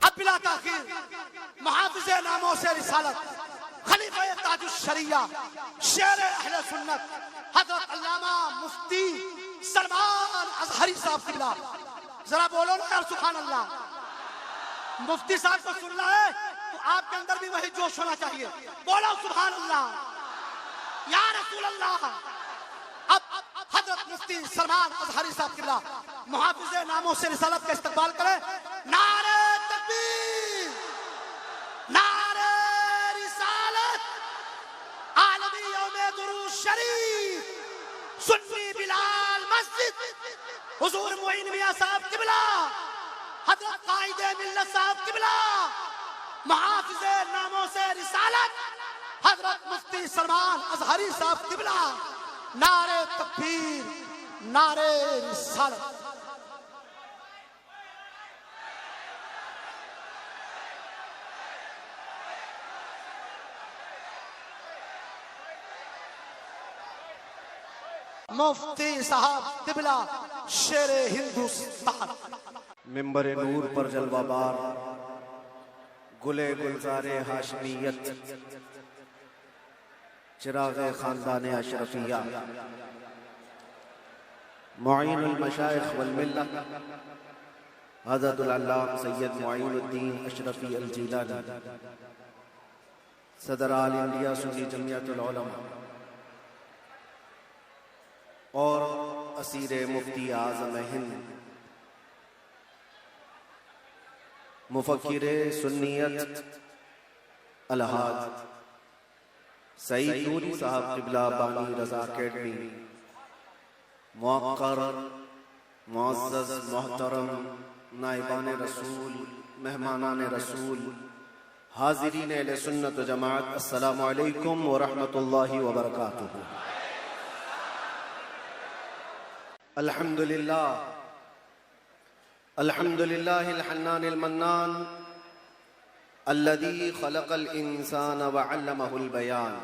अब बिला ताखीर मुहाफिज़े नामों से रिसालत खलीफा ताजुश शरिया शेर अहले सुन्नत हजरत अल्लामा मुफ्ती सलमान अज़हरी साहब किबला, जरा बोलो ना यार सुभान अल्लाह। मुफ्ती साहब को सुनना है तो आपके अंदर भी वही जोश होना चाहिए, बोलो सुभान अल्लाह या रसूल अल्लाह। अब हजरत मुफ्ती सलमान अज़हरी साहब किबला मुहाफिज़े नामों से रिसालत का इस्तकबाल करें। नारे तकबीर, नारे रिसालत, आलमी यौमे दुरूद शरीफ, सुन्नी बिलाल मस्जिद, हुजूर मुईन मियां साहब किबला, हजरत कायदे मिल्लत साहब किबला, मुहाफिज़े नामों से रिसालत हजरत मुफ्ती सलमान अज़हरी साहब किबला। नारे तकबीर, नारे रिसालत। मुफ्ती साहब किबला शेरे हिंदुस्तान। मिंबर नूर पर जलवाबार गुले गुलजारे हाशमियत चिरागे खानदान अशरफिया मुईनुल मशाइख वल मिल्लत हज़रतुल अल्लामा सैयद मुईनुद्दीन अशरफी अल जिलानी सदर आल इंडिया सुन्नी जमियतुल उलमा और असीर मुफ्ती आज़म हिंद मुफक्किर सुन्नियत अलहाज सईद नूरी साहब किबला बानी रज़ा अकेडमी, मुअक्कर मुअज़्ज़ज़ मोहतरम नाइबान रसूल, मेहमानान रसूल, हाज़िरीन अहले सुन्नत व जमाअत, अस्सलामु अलैकुम व रहमतुल्लाहि व बरकातुहू। अल्हम्दुलिल्लाह अल्हम्दुलिल्लाहिल हन्नानिल मन्नान अल्लज़ी खलक़ल इंसान व अल्लमहुल बयान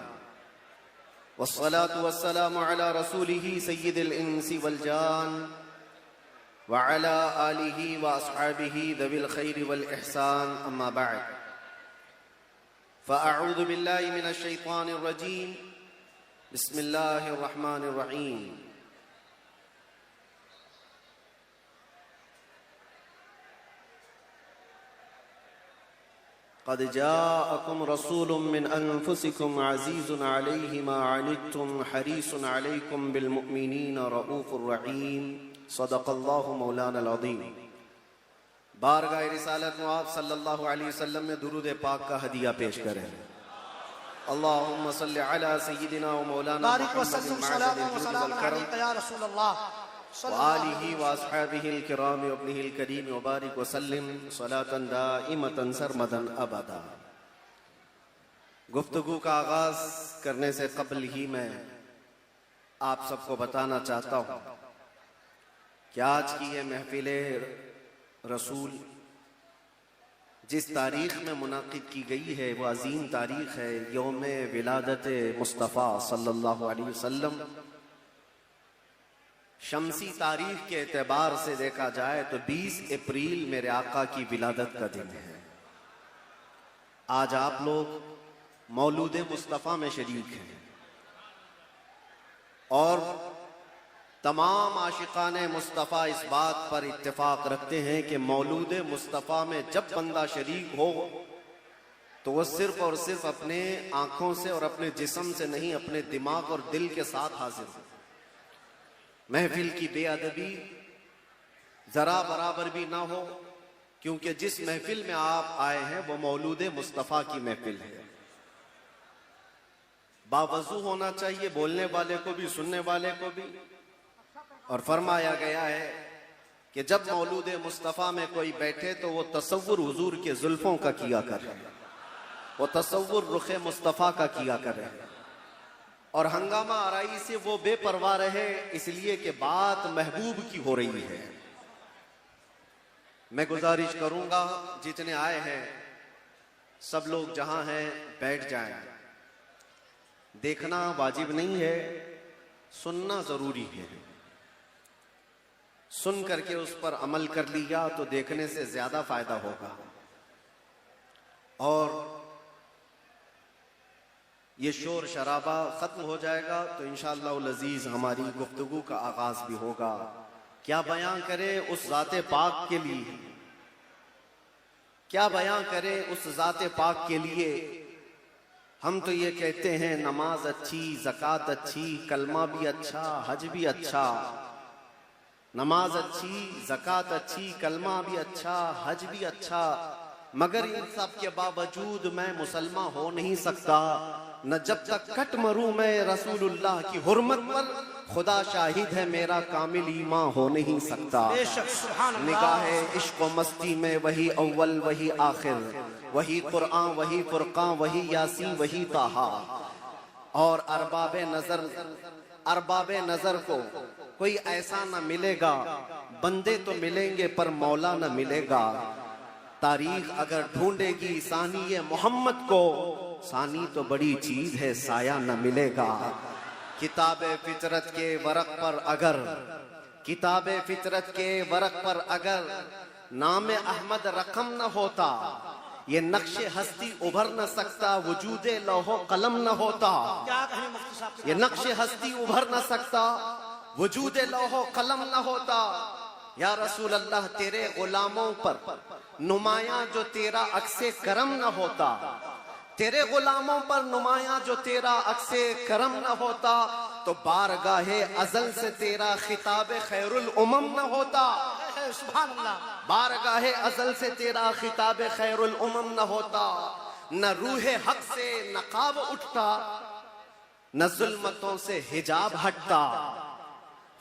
वस्सलातु वस्सलामु अला रसूलिही सय्यिदिल इंसी वल जान व अला आलिही व अस्हाबिही दविल खैरि वल इहसान, अम्मा बअद। फ़अऊज़ु बिल्लाहि मिनश शैतानिर रजीम, बिस्मिल्लाहिर रहमानिर रहीम। क़द जाअकुम रसूलुम मिन अनफुसिकुम अज़ीज़ुन अलैहि मा अनित्तुम हरीसुन अलैकुम बिल मुअमिनीना रऊफ़ुर रहीम। सदक़ल्लाहु मौलाना अज़ीम। बारगाह रिसालत में आप सल्लल्लाहु अलैहि वसल्लम में दुरूद पाक का हदिया पेश करें। अल्लाहुम्मा सल्लि अला सय्यिदिना व मौलाना मुहम्मदिन या रसूल अल्लाह वालिही व अस्हाबिहिल किराम व इब्निहिल करीम व बारिक व सल्लिम सलातन दाइमतन सरमदन अबदा। गुफ्तगू का आगाज करने से कबल ही मैं आप सबको बताना चाहता हूँ कि आज की ये महफिल रसूल जिस तारीख में मुनाकिद की गई है वो अजीम तारीख है, यौम विलादत मुस्तफ़ा सल्लल्लाहु अलैहि वसल्लम। शमसी तारीख के एतबार से देखा जाए तो 20 अप्रैल मेरे आका की विलादत का दिन है। आज आप लोग मौलूद मुस्तफ़ा में शरीक हैं और तमाम आशिकाने मुस्तफ़ा इस बात पर इत्तेफाक रखते हैं कि मौलूद मुस्तफ़ा में जब बंदा शरीक हो तो वह सिर्फ और सिर्फ अपने आँखों से और अपने जिस्म से नहीं, अपने दिमाग और दिल के साथ हाजिर हो। महफिल की बेअदबी जरा बराबर भी ना हो, क्योंकि जिस महफिल में आप आए हैं वो मौलूद मुस्तफ़ा की महफिल है। बावजू होना चाहिए, बोलने वाले को भी सुनने वाले को भी। और फरमाया गया है कि जब मौलूद मुस्तफ़ा में कोई बैठे तो वो तसव्वुर हुजूर के जुल्फों का किया करे, वो तसव्वुर रुखे मुस्तफ़ा का किया करे और हंगामा आराई से वो बेपरवाह रहे, इसलिए कि बात महबूब की हो रही है। मैं गुजारिश करूंगा जितने आए हैं सब लोग जहां हैं बैठ जाएं। देखना वाजिब नहीं है, सुनना जरूरी है। सुन करके उस पर अमल कर लिया तो देखने से ज्यादा फायदा होगा। और ये शोर शराबा खत्म हो जाएगा तो इंशाअल्लाह अज़ीज हमारी गुफ्तगू का आगाज भी होगा। क्या बयां करें उस ज़ाते पाक के लिए, क्या बयां करें उस ज़ाते पाक के लिए। हम तो ये कहते हैं नमाज अच्छी, ज़कात अच्छी, कलमा भी अच्छा, हज भी अच्छा। नमाज अच्छी, ज़कात अच्छी, कलमा भी अच्छा, हज भी अच्छा, मगर इन सब के बावजूद मैं मुसलमान हो नहीं सकता। न जब तक कट मरूं मैं रसूलुल्लाह की हुर्मत पर, खुदा शाहिद है मेरा कामिल ईमान हो नहीं सकता। निगाहे इश्क व मस्ती में वही अव्वल वही आखिर, वही कुरान वही फुरकान वही यासीन वही ताहा। और अरबाबे नजर को कोई ऐसा न मिलेगा, बंदे तो मिलेंगे पर मौला न मिलेगा। तारीख अगर ढूंढेगी सानी मोहम्मद को, सानी तो बड़ी चीज है साया न मिलेगा। किताबे फितरत के वरक पर अगर, किताबे फितरत के वरक पर अगर नाम अहमद रकम न होता, ये नक्शे हस्ती उभर न सकता, वजूदे लौहो कलम न होता। ये नक्शे हस्ती उभर न सकता, वजूदे लौहो कलम न होता। या रसूल अल्लाह तेरे गुलामों पर नुमाया जो तेरा अक्से करम न होता, तेरे गुलामों पर नुमाया जो तेरा अक्से करम न होता, तो बारगाहे अज़ल से तेरा खिताब खैरुल उमम न होता। सुभान अल्लाह। बारगाहे अज़ल से तेरा खिताब खैरुल उमम न होता। न रूहे हक से नकाब उठता, न जुल्मतों से हिजाब हटता।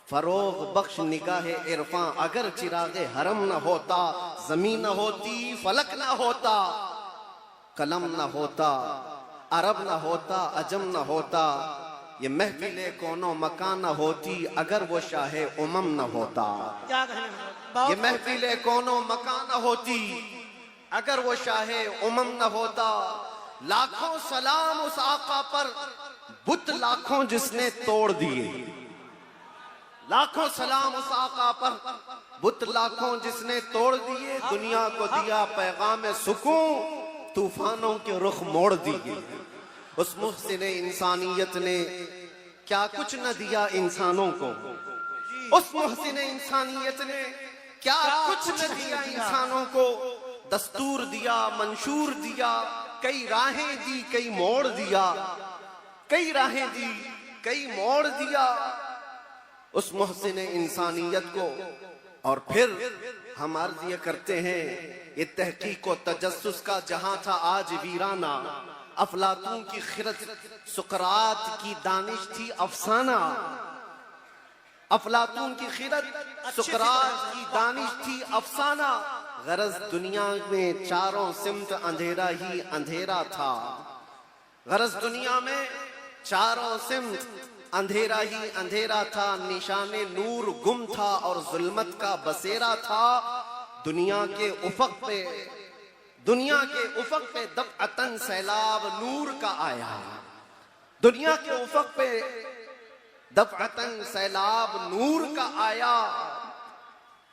फरोग बख्श निगाहे इरफां अगर चिरागे हरम न होता, जमीन न होती फलक न होता, कलम न होता, अरब न होता, अजम न होता। ये महफिले कोनो मकान न होती अगर वो शाहे उमम न होता। ये महफिले कोनो मकान न होती अगर वो शाहे उमम न होता। लाखों सलाम उस आका पर, बुत लाखों जिसने तोड़ दिए। लाखों सलाम उस आका पर, बुत लाखों जिसने तोड़ दिए। दुनिया को दिया पैगाम सुकून, तूफानों के रुख मोड़ दिए। उस मुहसिन इंसानियत ने क्या कुछ न दिया इंसानों को। उस मुहसिन इंसानियत ने क्या कुछ न दिया इंसानों को। दस्तूर दिया, मंशूर दिया, कई राहें दी, कई मोड़ दिया, कई राहें दी, कई मोड़ दिया उस मुहसिन इंसानियत को। और फिर हम अर्ज ये करते हैं, ये तहकीक व तजस्सुस का जहां था आज वीराना। अफलातून की खिरत, सुकरात की दानिश थी अफसाना। अफलातून की खिरत, सुकरात की दानिश थी अफसाना। गरज दुनिया में चारों सिमत अंधेरा ही अंधेरा था। गरज दुनिया में चारों सिमत अंधेरा ही अंधेरा था। निशाने नूर गुम था और जुल्मत का बसेरा था। दुनिया के उफक पे, दुनिया के उफक पे दफ़अतन सैलाब नूर का आया। दुनिया के उफक पे दफ़अतन सैलाब नूर का आया।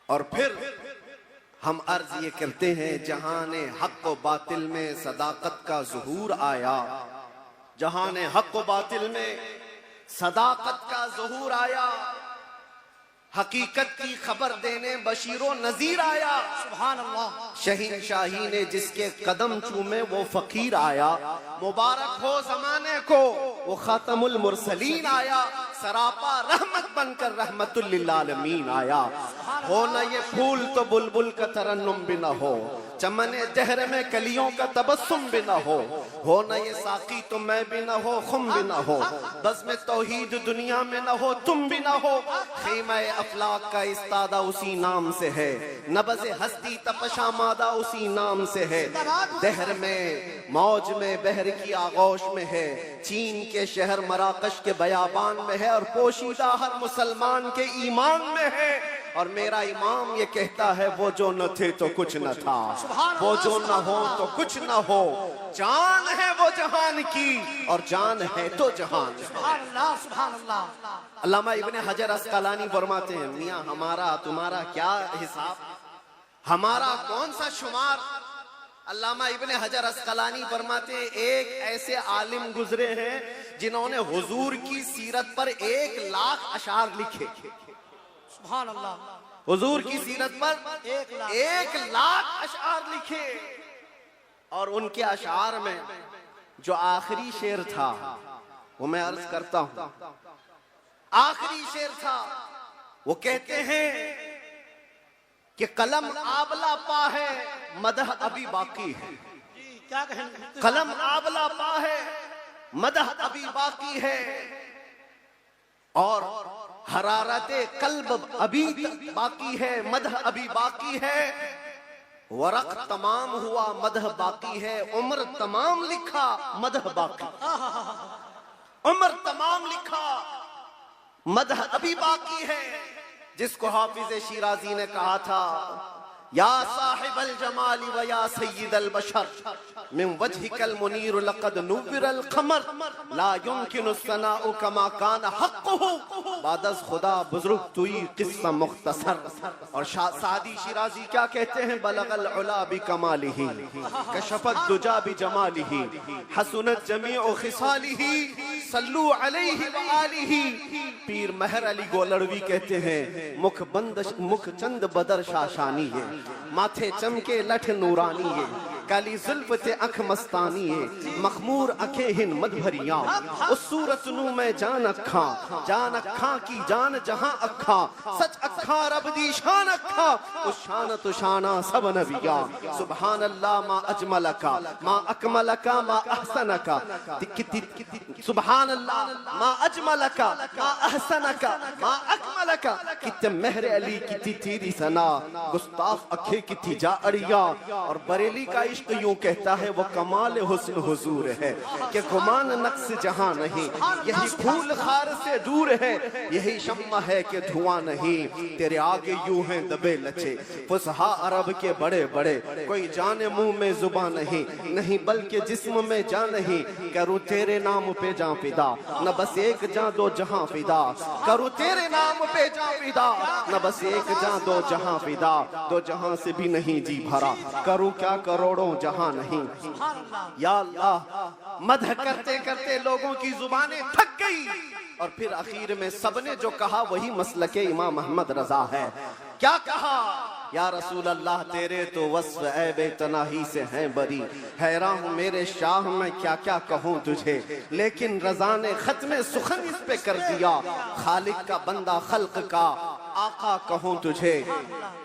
और फिर हम अर्ज ये करते हैं, जहाने हक व बातिल में सदाकत का ज़ुहूर आया। जहाने हक व बातिल में सदाकत का ज़ुहूर आया। हकीकत की खबर देने बशीरो नजीर आया। सुभान अल्लाह। शहीनशाही ने जिसके कदम चूमे वो फकीर आया। मुबारक हो ज़माने को वो खातमुल मुरसलीन आया। सरापा रहमत बनकर रहमतुल लिल आलमीन आया। हो न ये फूल तो बुलबुल का तरन्नुम भी न हो, चमने दहर में कलियों का तबस्सुम भी न हो न ये साकी तो मैं भी न हो, खुम भी न हो, बस में तौहीद दुनिया में न हो, तुम भी न हो। खीमा अफलाक का इस्तादा उसी नाम से है, नबज़े हस्ती तपशा मादा उसी नाम से है। दहर में मौज में बहर की आगोश में है, चीन के शहर मराकश के बयाबान में है, और पोशीदा हर मुसलमान के ईमान में है। और मेरा इमाम ये कहता है वो जो न थे तो कुछ न था, वो जो न हो तो कुछ न हो, जान है वो जहान की और जान है तो जहान। सुभान अल्लाह, सुभान अल्लाह। अल्लामा इब्ने हजर अस्कलानी फरमाते हैं, मियाँ हमारा तुम्हारा क्या हिसाब, हमारा कौन सा शुमार। अल्लामा इब्ने हजर अस्कलानी फरमाते हैं, एक ऐसे आलिम गुजरे हैं जिन्होंने हुजूर की सीरत पर 1,00,000 अशार लिखे। सुभान अल्लाह। हुजूर की सीरत पर 1,00,000 अशार लिखे। और उनके अशार में जो आखिरी शेर था वो मैं अर्ज करता हूं, आखिरी शेर था, वो कहते हैं कि कलम आबला पा है मदह अभी बाकी है। क्या कहें, कलम आबला पा है मदह अभी बाकी है, और हरारते कल्ब अभी बाकी है, मदह अभी बाकी है, वरक तमाम हुआ मदह बाकी है, उम्र तमाम लिखा मदह बाकी, उम्र तमाम लिखा मदह अभी बाकी है। जिसको हाफिज शिराजी ने कहा था, या साहिबल जमाली व या सय्यिदल बशर मिन वजहिकल मुनीर लक़द नुव्विरल क़मर ला युमकिनु सनाउ कमा कान हक़्क़ुहु बादस खुदा बुजुर्ग तुई किस्सा मुख्तसर। और सादी शिराजी क्या कहते हैं, बलगल उला बि कमालिही कशफत दुजा बि जमालिही हसनत जमीउ खिसालिही सल्लू अलैहि व आलिही। पीर महर अली गोलड़वी कहते हैं, मुख चंद बदर शाशानी है, माथे चमके लठ नूरानी है, काली जुल्फ ते अख मस्तानी है, मखमूर अखे हिन मधभरिया, उस सूरत नू में जान अखा की जान जहां अखा, सच अखा रब दी शान अखा, उस शान तो शाना सब नबिया। सुभान अल्लाह मा अजमलका मा अकमलका मा अहसनका, सुभान अल्लाह मा अजमलका मा अहसनका मा अकमलका, कितने मेहर अली कितनी तेरी सना, गुस्ताख अखे कितनी जा अड़िया। और बरेली का इश्क यूं कहता है, वो कमाल हुस्न हुजूर है कि गुमान नक्स जहां नहीं, यही फूल खार से दूर है, यही शम्मा है कि धुआं नहीं, तेरे आगे यूं हैं दबे लचे फुसहा अरब के बड़े बड़े, कोई जाने मुंह में जुबान नहीं, नहीं बल्कि जिस्म में जान नहीं, करूं तेरे नाम पे जां फिदा, न बस एक जां दो जहां फिदा, करूं तेरे नाम पे जां फिदा, न बस एक जां दो जहां फिदा, दो जहां से भी नहीं जी भरा, करूं क्या करोड़ों जहां नहीं। या अल्लाह, मदह करते करते लोगों की जुबानें थक गई, और फिर आखिर में सबने जो कहा वही मसलके इमाम अहमद रजा है। क्या कहा, या रसूल अल्लाह तेरे तो वस्फ ऐबे तनाही से हैं बरी, हैरान हूँ मेरे शाह मैं क्या क्या कहूँ तुझे, लेकिन रजा ने खत्म सुखन इस पे कर दिया, खालिक का बंदा खल्क का आका कहूँ तुझे।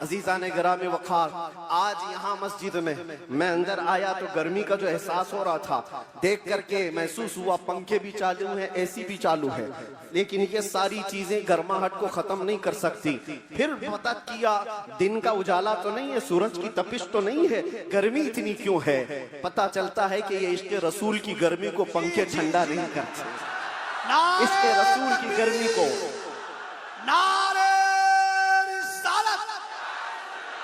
अजीज़ान गिरामी वक़ार, आज यहाँ मस्जिद में मैं अंदर आया तो गर्मी का जो एहसास हो रहा था देख करके महसूस हुआ, पंखे भी चालू हैं, एसी भी चालू है, लेकिन ये सारी चीजें गर्माहट को खत्म नहीं कर सकती। फिर पता किया दिन का उजाला तो नहीं है, सूरज की तपिश तो नहीं है, गर्मी इतनी क्यों है। पता चलता है कि ये इश्क़ रसूल की गर्मी को पंखे ठंडा नहीं करते, इश्क़ रसूल की गर्मी को। नारे रिसालत,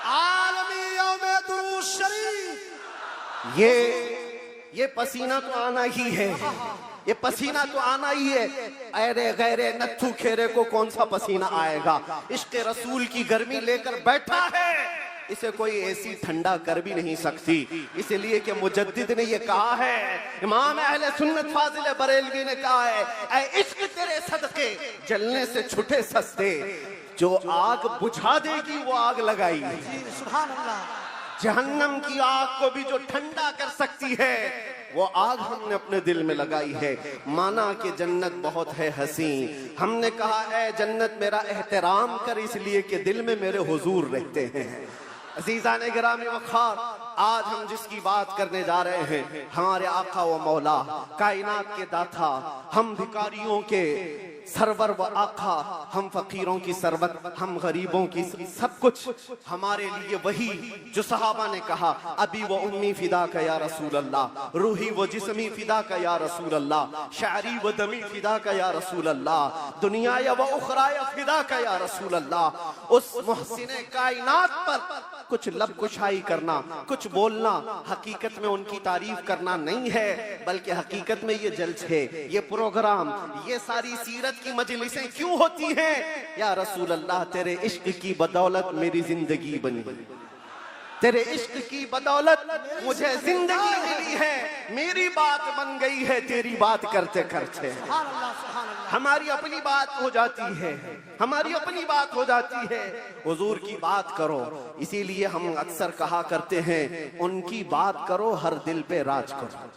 आलमी यौमे दुरूद शरीफ। ये पसीना तो आना ही है, ये पसीना तो आना ही है। अरे गैरे नत्थू खेरे को कौन सा पसीना आएगा, इश्क़ रसूल की गर्मी लेकर बैठा है, इसे कोई एसी ठंडा कर भी नहीं सकती। इसलिए कि मुजद्दिद ने ये कहा है, इमाम अहले सुन्नत फाजिल बरेलवी ने कहा है, ऐ इश्क़ तेरे सदके जलने से छुटे सस्ते, जो आग बुझा देगी वो आग लगाई। सुभान अल्लाह। जहन्नम की आग को भी जो ठंडा कर सकती है वो आग हमने अपने दिल में लगाई है। माना कि जन्नत बहुत है हसी, हमने कहा ऐ जन्नत मेरा एहतराम कर, इसलिए कि दिल में मेरे हुजूर रहते हैं। अज़ीज़ान गिरामी वक़ार, आज हम जिसकी बात करने जा रहे हैं, हमारे आका व मौला कायनात के दाता, हम भिखारियों के सरवर व आका, हम फकीरों की सरबत, हम गरीबों की सब कुछ हमारे लिए वही जो सहाबा ने कहा, अबी व उम्मी फिदा का या रसूल अल्लाह, रूही व जिस्मी फिदा का या रसूल अल्लाह, शारी व दमी फिदा का या रसूल अल्लाह, दुनिया व उखराया फिदा का या रसूल अल्लाह। उस मुहसिने कायनात पर कुछ लब कुशाई करना, कुछ बोलना, हकीकत में उनकी तारीफ करना नहीं है, बल्कि हकीकत में ये जलसे, ये प्रोग्राम, ये सारी सीरत की मजलिसें क्यों होती हैं? या रसूल अल्लाह, तेरे इश्क की बदौलत मेरी जिंदगी बनी, तेरे इश्क की बदौलत मुझे जिंदगी मिली है, मेरी बात बन गई है तेरी बात करते करते। हमारी अपनी बात हो जाती है, हमारी अपनी बात हो जाती है, हुजूर की बात करो। इसीलिए हम अक्सर कहा करते हैं, उनकी बात करो हर दिल पे राज करो,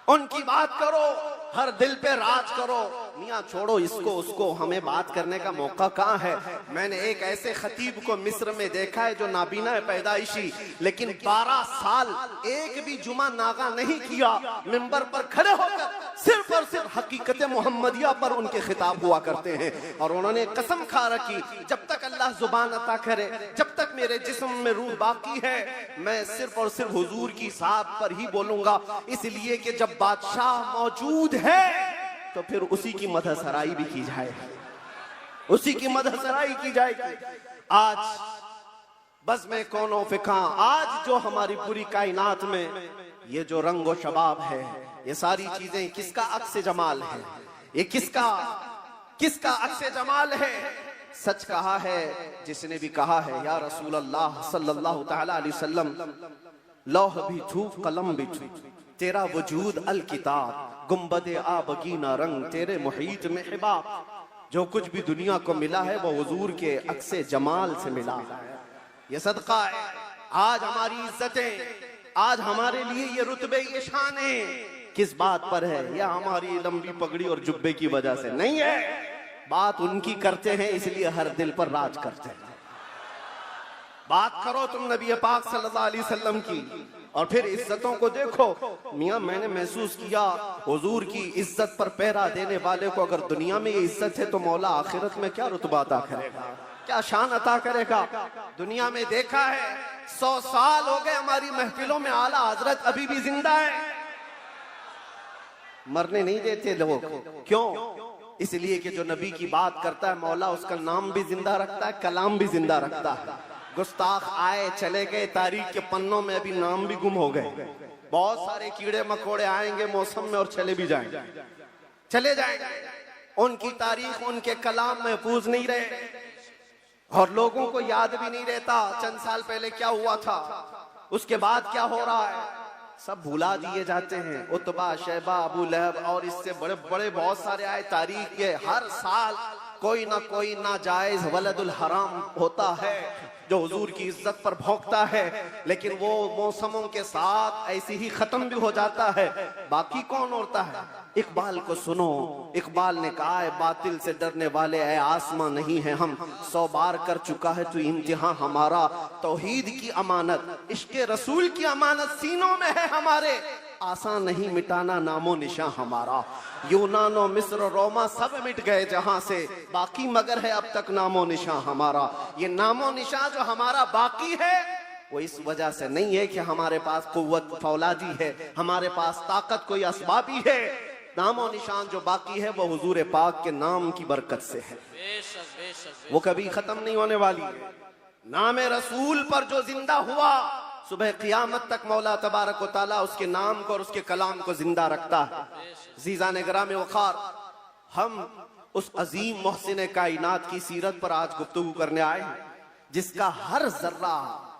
उनकी बात करो हर दिल पे राज करो। मियाँ छोड़ो इसको उसको, हमें बात करने का मौका कहाँ है? मैंने एक ऐसे खतीब को मिस्र में देखा है जो नाबीना है पैदाइशी, लेकिन 12 साल एक भी जुमा नागा नहीं किया, मिंबर पर खड़े होकर सिर्फ और सिर्फ हकीकत मोहम्मदिया पर उनके खिताब हुआ करते हैं। और उन्होंने कसम खा रखी, जब तक अल्लाह जुबान अता करे, जब तक मेरे जिस्म में रूह बाकी है, मैं सिर्फ और सिर्फ हुजूर की साथ पर ही बोलूंगा। इसलिए कि जब बादशाह मौजूद है तो फिर उसी की मदह सराई भी की जाए, उसी की मदह सराई की जाएगी। आज बस में कौनो फिका, आज जो हमारी पूरी कायनात में ये जो रंगो शबाब है, ये सारी चीजें किसका अक्स जमाल है? ये किसका अक्स जमाल है? सच कहा है जिसने भी कहा है, या रसूल अल्लाह सल्लल्लाहु तआला अलैहि वसल्लम, लौह भी छू कलम भी छू, तेरा वजूद अल किताब, गुम्बदे आबगीना रंग, तेरे मुहीत में हिबाब। जो कुछ भी दुनिया को मिला है वो हुजूर के अक्से जमाल से मिला है। ये सदका है। आज हमारी इज्जतें, आज हमारे लिए ये रुतबे, ये शाने किस बात पर है? या हमारी लंबी पगड़ी और जुब्बे की वजह से नहीं है। बात उनकी करते हैं इसलिए हर दिल पर राज करते हैं। बात करो तुम नबी पाक सल्लल्लाहु अलैहि वसल्लम की, और फिर इज्जतों को देखो। मियाँ मैंने महसूस किया, हुजूर की इज्जत पर पहरा देने वाले को अगर दुनिया में ये इज्जत है तो मौला आखिरत में क्या रुतबा अता करेगा, क्या शान अता करेगा। दुनिया में देखा है 100 साल हो गए हमारी महफिलों में आला हजरत अभी भी जिंदा है, मरने नहीं देते लोग। क्यों? इसलिए कि जो नबी की बात करता है मौला उसका नाम भी जिंदा रखता है, कलाम भी जिंदा रखता है। गुस्ताख आए चले गए, तारीख के पन्नों में अभी नाम भी गुम हो गए। बहुत सारे कीड़े मकोड़े आएंगे मौसम में और चले भी जाएंगे, चले जाएंगे। उनकी तारीख, उनके कलाम महफूज नहीं रहे और लोगों को याद भी नहीं रहता चंद साल पहले क्या हुआ था, उसके बाद क्या हो रहा है, सब भुला दिए जाते हैं। उतबा, शैबा, अबू लहब और इससे बड़े बड़े बहुत सारे आए तारीख के। हर साल कोई ना कोई नाजायज वलदुल हराम होता है जो हुजूर की इज्जत पर भौंकता है, लेकिन वो मौसमों के साथ ऐसे ही खत्म भी हो जाता है। बाकी कौन होता है? इकबाल को सुनो, इकबाल ने कहा है, बातिल से डरने वाले ऐ आसमां नहीं है हम, 100 बार कर चुका है तू इम्तिहान हमारा। तौहीद की अमानत, इश्क़े रसूल की अमानत सीनों में है हमारे, आसान नहीं मिटाना नामो निशां हमारा। यूनानो, मिस्र, रोमा सब मिट गए जहां से, बाकी मगर है अब तक नामो निशां हमारा। ये नामो निशां जो हमारा बाकी है वो इस वजह से नहीं है कि हमारे पास कुव्वत फौलादी है, हमारे पास ताकत कोई असबाबी है। नामो निशान जो बाकी है वो हुजूर पाक के नाम की बरकत से है, वो कभी खत्म नहीं होने वाली है। नाम रसूल पर जो जिंदा हुआ, सुबह क़ियामत तक मौला तबारक व तआला उसके नाम को और उसके कलाम को जिंदा रखता है। अज़ीज़ान गिराम वक़ार, हम उस अजीम मोहसिन कायनात की सीरत पर आज गुफ्तगू करने आए हैं, जिसका हर जर्रा,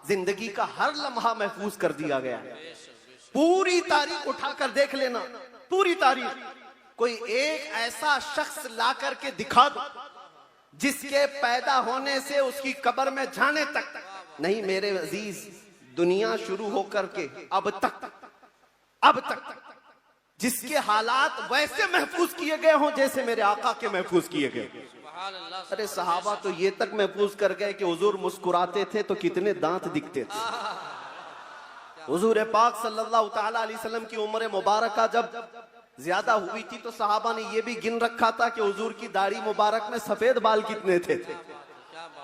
जिंदगी का हर लम्हा महफूज कर दिया गया है। पूरी तारीख उठाकर देख लेना, पूरी तारीख। कोई एक ऐसा शख्स ला करके दिखा दो जिसके पैदा होने से उसकी कब्र में जाने तक नहीं, मेरे अजीज, दुनिया शुरू होकर के अब तक जिसके हालात वैसे महफूज किए गए हों जैसे मेरे आका के महफूज किए गए। अरे सहाबा तो ये तक महफूज कर गए कि हुजूर मुस्कुराते थे तो कितने दांत दिखते थे। हुजूर पाक सल्लल्लाहु तआला अलैहि वसल्लम की उम्र मुबारका जब ज्यादा हुई थी तो सहाबा ने ये भी गिन रखा था कि हुजूर की दाढ़ी मुबारक में सफेद बाल कितने थे।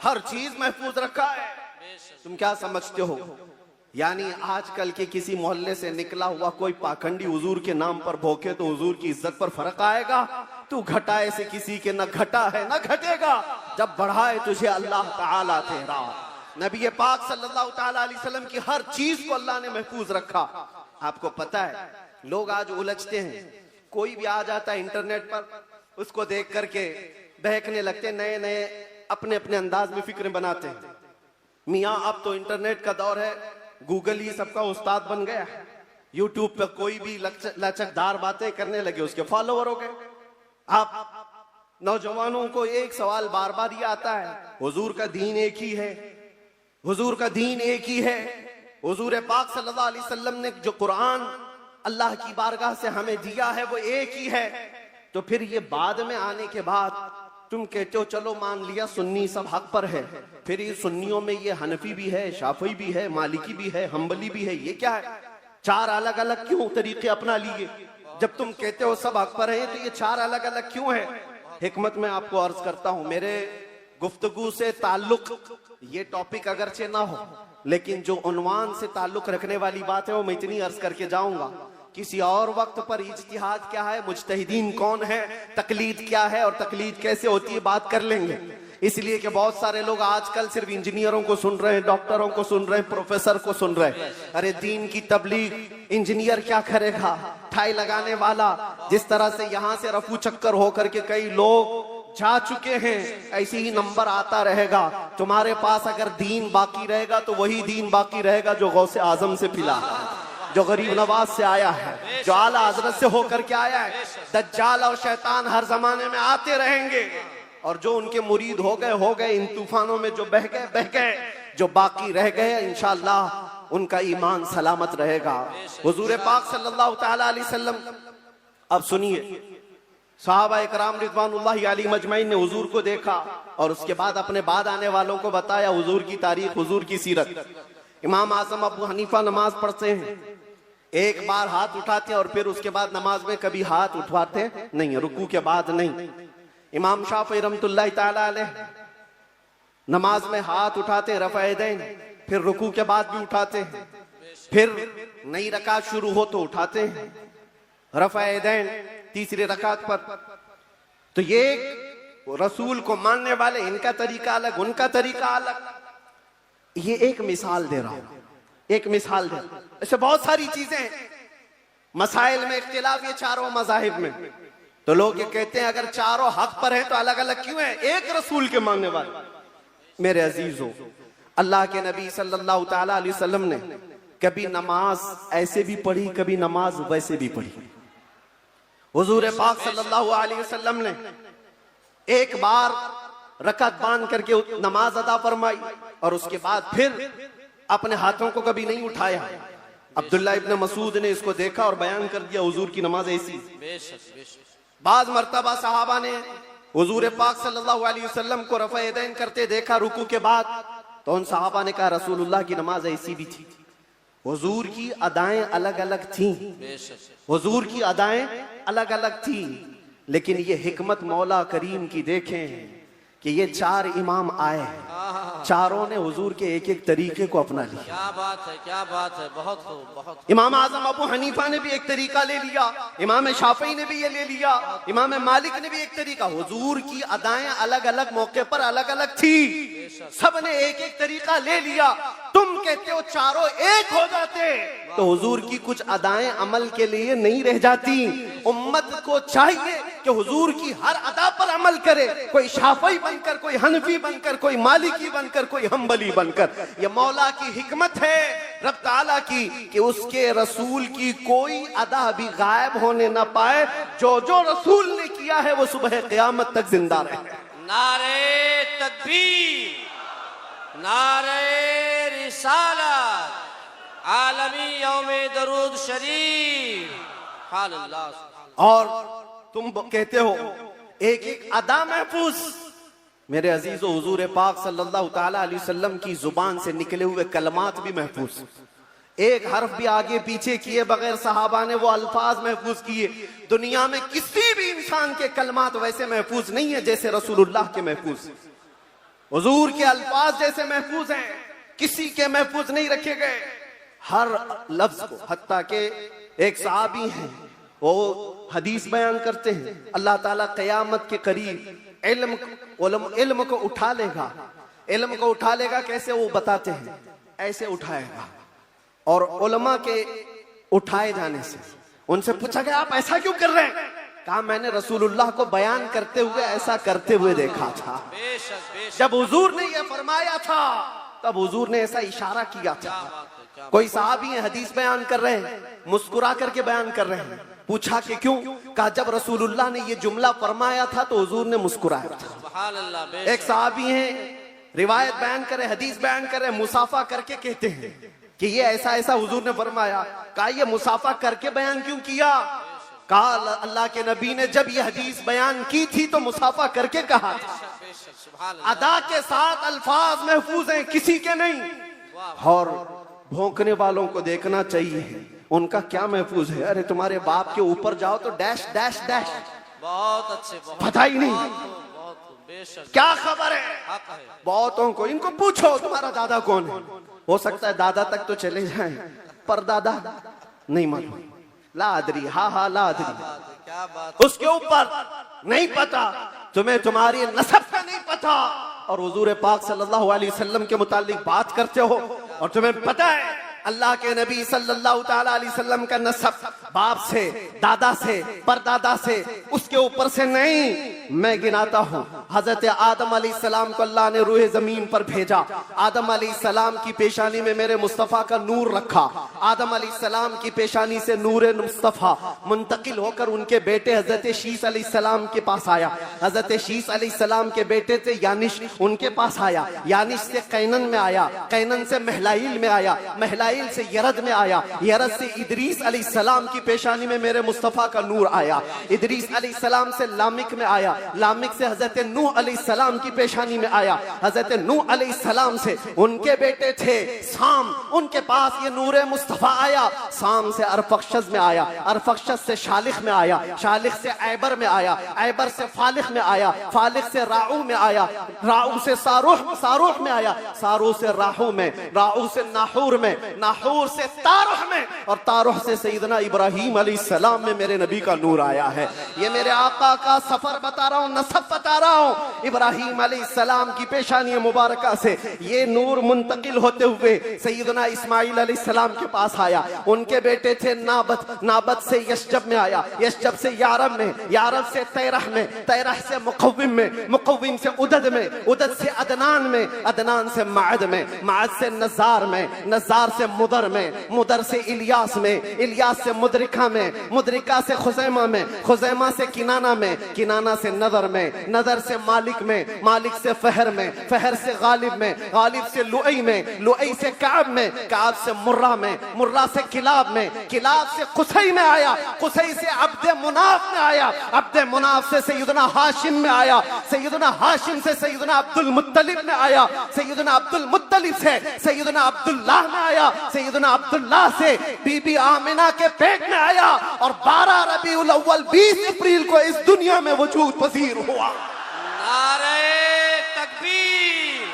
हर चीज महफूज रखा है। तुम क्या समझते हो, यानी आजकल के किसी मोहल्ले से निकला हुआ कोई पाखंडी हुजूर के नाम पर भोंके तो हुजूर की इज्जत पर फर्क आएगा? तू घटाए से किसी के न घटा है न घटेगा, जब बढ़ाए तुझे अल्लाह ताला तेरा। नबी पाक सल्लल्लाहु ताला अलैहि वसल्लम की हर चीज को अल्लाह ने महफूज रखा। आपको पता है लोग आज उलझते हैं, कोई भी आ जाता है इंटरनेट पर, उसको देख करके बहकने लगते, नए नए अपने अपने अंदाज में फिक्र बनाते हैं। मियाँ अब तो इंटरनेट का दौर है, गूगल ही सबका उस्ताद बन गया है। यूट्यूब पे कोई भी लचकदार बातें करने लगे, उसके फॉलोवर हो गए। आप नौजवानों को एक सवाल बार बार ये आता है, हुजूर का दीन एक ही है, हुजूर का दीन एक ही है। हुजूर पाक सल्लल्लाहु अलैहि वसल्लम ने जो कुरान अल्लाह की बारगाह से हमें दिया है वो एक ही है। तो फिर ये बाद में आने के बाद तुम कहते हो चलो मान लिया सुन्नी सब हक पर है, फिर ये सुन्नियों में ये हनफी भी है, शाफी भी है, मालिकी भी है, हम्बली भी है, ये क्या है? चार अलग अलग क्यों तरीके अपना लिए? जब तुम कहते हो सब हक पर है तो ये चार अलग अलग क्यों है? हिकमत में आपको अर्ज करता हूं, मेरे गुफ्तगू से ताल्लुक ये टॉपिक अगरचे ना हो, लेकिन जो उन्वान से ताल्लुक रखने वाली बात है वो मैं इतनी अर्ज करके जाऊंगा। किसी और वक्त पर इज्तिहाद क्या है, मुज्तहिदीन कौन है, तकलीद क्या है और तकलीद कैसे होती है बात कर लेंगे। इसलिए कि बहुत सारे लोग आजकल सिर्फ इंजीनियरों को सुन रहे हैं, डॉक्टरों को सुन रहे हैं, प्रोफेसर को सुन रहे हैं। अरे दीन की तबलीग इंजीनियर क्या करेगा, ठाई लगाने वाला। जिस तरह से यहाँ से रफू चक्कर होकर के कई लोग जा चुके हैं, ऐसे ही नंबर आता रहेगा। तुम्हारे पास अगर दीन बाकी रहेगा तो वही दीन बाकी रहेगा जो गौसे आजम से पिला, जो गरीब नवाज से आया है, जो आला हजरत से होकर के आया है। दज्जाल और शैतान हर जमाने में आते रहेंगे और जो उनके मुरीद हो गए, इन तूफानों में जो बह गए, जो बाकी रह गए इंशाअल्लाह उनका ईमान सलामत रहेगा। हुजूर पाक सल्लल्लाहु ताला अलैहि वसल्लम, अब सुनिए, सहाबा इकराम रिज़वानुल्लाहि अलैहिम अजमईन ने हुजूर को देखा और उसके बाद अपने बाद आने वालों को बताया हुजूर की तारीख, हुजूर की सीरत। इमाम आज़म अबू हनीफा नमाज पढ़ते हैं, एक बार हाथ उठाते हैं और फिर उसके बाद नमाज में कभी हाथ उठवाते नहीं, रुकू के बाद नहीं। इमाम शाफी रहमतुल्लाहि ताला अलैह नमाज में हाथ उठाते रफ़ा यदैन, फिर रुकू के बाद भी उठाते हैं, फिर नई रकात शुरू हो तो उठाते हैं रफ़ा यदैन तीसरी रकात पर। तो ये रसूल को मानने वाले, इनका तरीका अलग, उनका तरीका अलग। ये एक मिसाल दे रहा हूं, एक मिसाल दे। ऐसे बहुत सारी चीजें मसाइल में इख्तिलाफ ये चारों मज़ाहिब में। तो लोग ये कहते हैं अगर चारों हक पर है तो अलग अलग क्यों है? एक रसूल के मानने वाले। मेरे अजीजों, अल्लाह के नबी सल्लल्लाहु ताला अलैहि वसल्लम ने कभी नमाज ऐसे भी पढ़ी, कभी नमाज वैसे भी पढ़ी। हुजूर पाक सल्लल्लाहु अलैहि वसल्लम ने एक बार रकात बांध करके नमाज अदा फरमाई और उसके बाद फिर अपने हाथों को कभी नहीं उठाया। अब्दुल्ला इब्न मसूद ने इसको देखा और बयान कर दिया हुजूर की नमाज ऐसी। बाज मर्तबा सहाबा ने हुजूर पाक सल्लल्लाहु अलैहि वसल्लम को रफ़ा यदैन करते देखा रुकू के बाद, तो उन सहाबा ने कहा रसूलुल्लाह की नमाज ऐसी भी थी। हुजूर की अदाएं अलग अलग थी, हुजूर की अदाएं अलग अलग थी, लेकिन ये हिकमत मौला करीम की देखें कि ये चार इमाम आए, चारों ने हुजूर के एक एक तरीके को अपना लिया। क्या बात है, क्या बात है, बहुत खूब, बहुत। इमाम आजम अबू हनीफा ने भी एक तरीका ले लिया, इमाम शाफी ने भी ये ले लिया, इमाम मालिक ने भी एक तरीका। हुजूर की अदाएं अलग अलग मौके पर अलग अलग थी, सब ने एक एक तरीका ले लिया। तुम कहते हो चारों एक हो जाते तो हुजूर की कुछ अदाएं अमल के लिए नहीं रह जाती। उम्मत को चाहिए कि हुजूर की हर अदा पर अमल करे, कोई शाफी बनकर, कोई हनफी बनकर, कोई मालिकी बनकर, कोई हम्बली बनकर। ये मौला की हिकमत है रब ताला की कि उसके रसूल की कोई अदा भी गायब होने ना पाए। जो जो रसूल ने किया है वो सुबह क़यामत तक जिंदा रहे। नारे तकबीर, नारे रिसालत, आलमी यौमे दरूद शरीफ। और तुम कहते हो एक एक अदा महफूज। मेरे अजीजों, हुजूर पाक सल्लल्लाहु ताला अलैहि वसल्लम की जुबान से निकले हुए कलमात भी महफूज। एक हर्फ भी आगे पीछे किए बगैर सहाबा ने वो अल्फाज महफूज किए। दुनिया में किसी भी इंसान के कलमात वैसे महफूज नहीं है जैसे रसूलुल्लाह के महफूज। हुजूर के अल्फाज जैसे महफूज हैं, किसी के महफूज नहीं रखे गए हर लफ्ज को। हत्ता के एक सहाबी हैं, वो हदीस बयान करते हैं, अल्लाह ताला क़यामत के करीब इल्म को उठा लेगा। इल्म को उठा लेगा कैसे, वो बताते हैं, ऐसे उठाएगा। और उलमा के उठाए जाने से उनसे पूछा गया आप ऐसा क्यों कर रहे हैं? कहा मैंने रसूलुल्लाह को बयान करते हुए ऐसा करते हुए देखा था। जब हुजूर ने यह फरमाया था तब हुजूर ने ऐसा इशारा किया था। कोई साहबी है हदीस बयान कर रहे हैं, मुस्कुरा करके बयान कर रहे हैं। पूछा कि क्यों? कहा जब रसूलुल्लाह ने ये जुमला फरमाया था तो हुजूर ने मुस्कुराया था। एक साहबी है रिवायत बयान करे, हदीस बयान करे, मुसाफा करके कहते हैं कि ये ऐसा ऐसा हुजूर ने फरमाया। कहा ये मुसाफा करके बयान क्यों किया? कहा अल्लाह के नबी ने जब ये हदीस बयान की थी तो मुसाफा करके कहा था। अदा के साथ अल्फाज महफूज हैं, किसी के नहीं। और भौंकने वालों को देखना चाहिए उनका क्या महफूज है। अरे तुम्हारे बाप के ऊपर जाओ तो डैश डैश डैश, बहुत अच्छे, पता ही नहीं क्या खबर है। बहुतों को इनको पूछो तुम्हारा दादा कौन है, हो सकता है दादा तक तो चले जाएं पर दादा नहीं मालूम। लादरी हा लादरी, क्या बात, उसके ऊपर नहीं पता, तुम्हें तुम्हारी नसब का नहीं पता और हुजूर पाक सल्लल्लाहु अलैहि वसल्लम के मुतालिक बात करते हो और तुम्हें पता है अल्लाह के नबी सल्लल्लाहु ताला अलैहि वसल्लम का नसब बाप से, दादा से, परदादा से, उसके ऊपर से नहीं। मैं गिनाता हूँ, हजरत आदम अलैहिस्सलाम को अल्लाह ने रूह जमीन पर भेजा। आदम अलैहिस्सलाम की पेशानी में मेरे मुस्तफ़ा का नूर रखा। आदम अलैहिस्सलाम की पेशानी से नूर मुस्तफ़ा मुंतकिल होकर उनके बेटे हजरत शीस अलैहिस्सलाम के पास आया। हजरत शीस अलैहिस्सलाम के बेटे थे यानिश, उनके पास आया। यानिश से कैनन में आया, कैनन से महलाइल में आया, महलाइल से यरद में आया, यरद से इदरीस अलैहिस्सलाम की पेशानी में मेरे मुस्तफ़ा का नूर आया। इदरीस अलैहिस्सलाम से लामिक में आया, लामिक से हजरत नूह अलैहिस्सलाम की पेशानी में आया। हजरत नूह अलैहिस्सलाम से उनके बेटे थे साम, उनके पास ये नूर मुस्तफ़ा आया। साम से अरफक्षस में आया, अरफक्षस से शालिख में आया, शालिख से ऐबर में आया, ऐबर से फालिख में आया, फालिख से राऊ में आया, राऊ से सारूह, सारूह में आया, सारूह से राहू में, राहू से नाहूर में, नाहूर से तारुह में और तारुह से सैयदना इब्राहीम अलैहिस्सलाम में मेरे नबी का नूर आया है। ये मेरे आका का सफर बता रहा हूँ, नसब बता रहा हूँ। इब्राहीम अलैहिस्सलाम की पेशानी मुबारका से ये नूर मुंतकिल होते हुए सैयदना इस्माइल अलैहिस्सलाम के पास आया। उनके बेटे थे नाबत, नाबत से यशजब में आया, यशजब से यारब में, यारब से तैरह में, तैरह से मुकव्विम में, मुकव्विम से उदद में, उदद से अदनान में, अदनान से माद में, माद से नजार में, नजार से मुदर में, मुदर से इलियास में, इलियास से मुदरिका में, मुदरिका से खुजैमा में, खुजैमा से किनाना में, किनाना से नदर में, नदर से मालिक में, मालिक से फहर में, फहर से गालिब में, गालिब से लुई में, लुई से काब में, काब से मुर्रा में, मुर्रा से किलाब में, किलाब से कुसई में आया, कुसई से अब्दे मुनाफ में आया, अब्दे मुनाफ से सैयदना हाशिम में आया, सैयदना हाशिम से सैयदना अब्दुल मुत्तलिब में आया, सैयदना अब्दुल मुत्तलिब से सैयदना अब्दुल्लाह में आया, सैयदना अब्दुल्लाह से बीबी आमिना के पेट में आया और 12 रबीउल अव्वल 20 अप्रैल को इस दुनिया में वजूद पजीर हुआ। नारे तकबीर,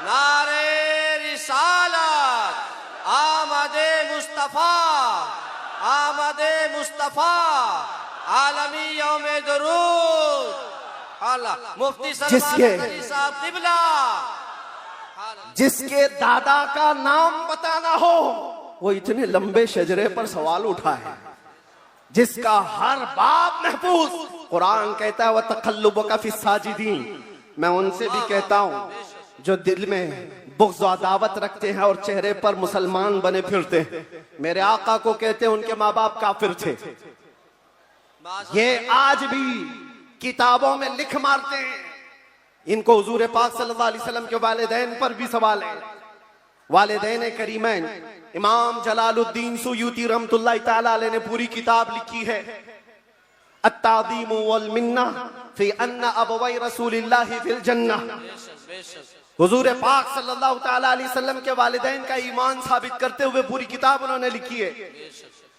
नारे रिसालत, आमदे मुस्तफा, आमदे मुस्तफा, आलमी यौमे दरूद, अल्लाह मुफ्ती सलमान अली साहब किबला। जिसके दादा का नाम बताना हो वो इतने लंबे शजरे पर सवाल उठाए, जिसका हर बाप महफूज। कुरान कहता है वह तकल्लुबका फी साजिदीन। मैं उनसे भी कहता हूँ जो दिल में बुग़्ज़ व अदावत रखते हैं और चेहरे पर मुसलमान बने फिरते हैं। मेरे आका को कहते हैं उनके माँ बाप काफिर थे, ये आज भी किताबों में लिख मारते हैं। इनको हुजूर पाक सल्लल्लाहु अलैहि वसल्लम के वालिदैन पर भी सवाल है। वालिदैन करीमैन इमाम जलालुद्दीन सुयूती रहमतुल्लाह तआला अलैह ने पूरी किताब लिखी है। अत्तादीम वल मिन्ना फी अन्ना अबवै रसूलिल्लाहि फिल जन्नह। हुजूर पाक सल्लल्लाहु तआला अलैहि वसल्लम के वालिदैन का ईमान साबित करते हुए पूरी किताब उन्होंने लिखी है।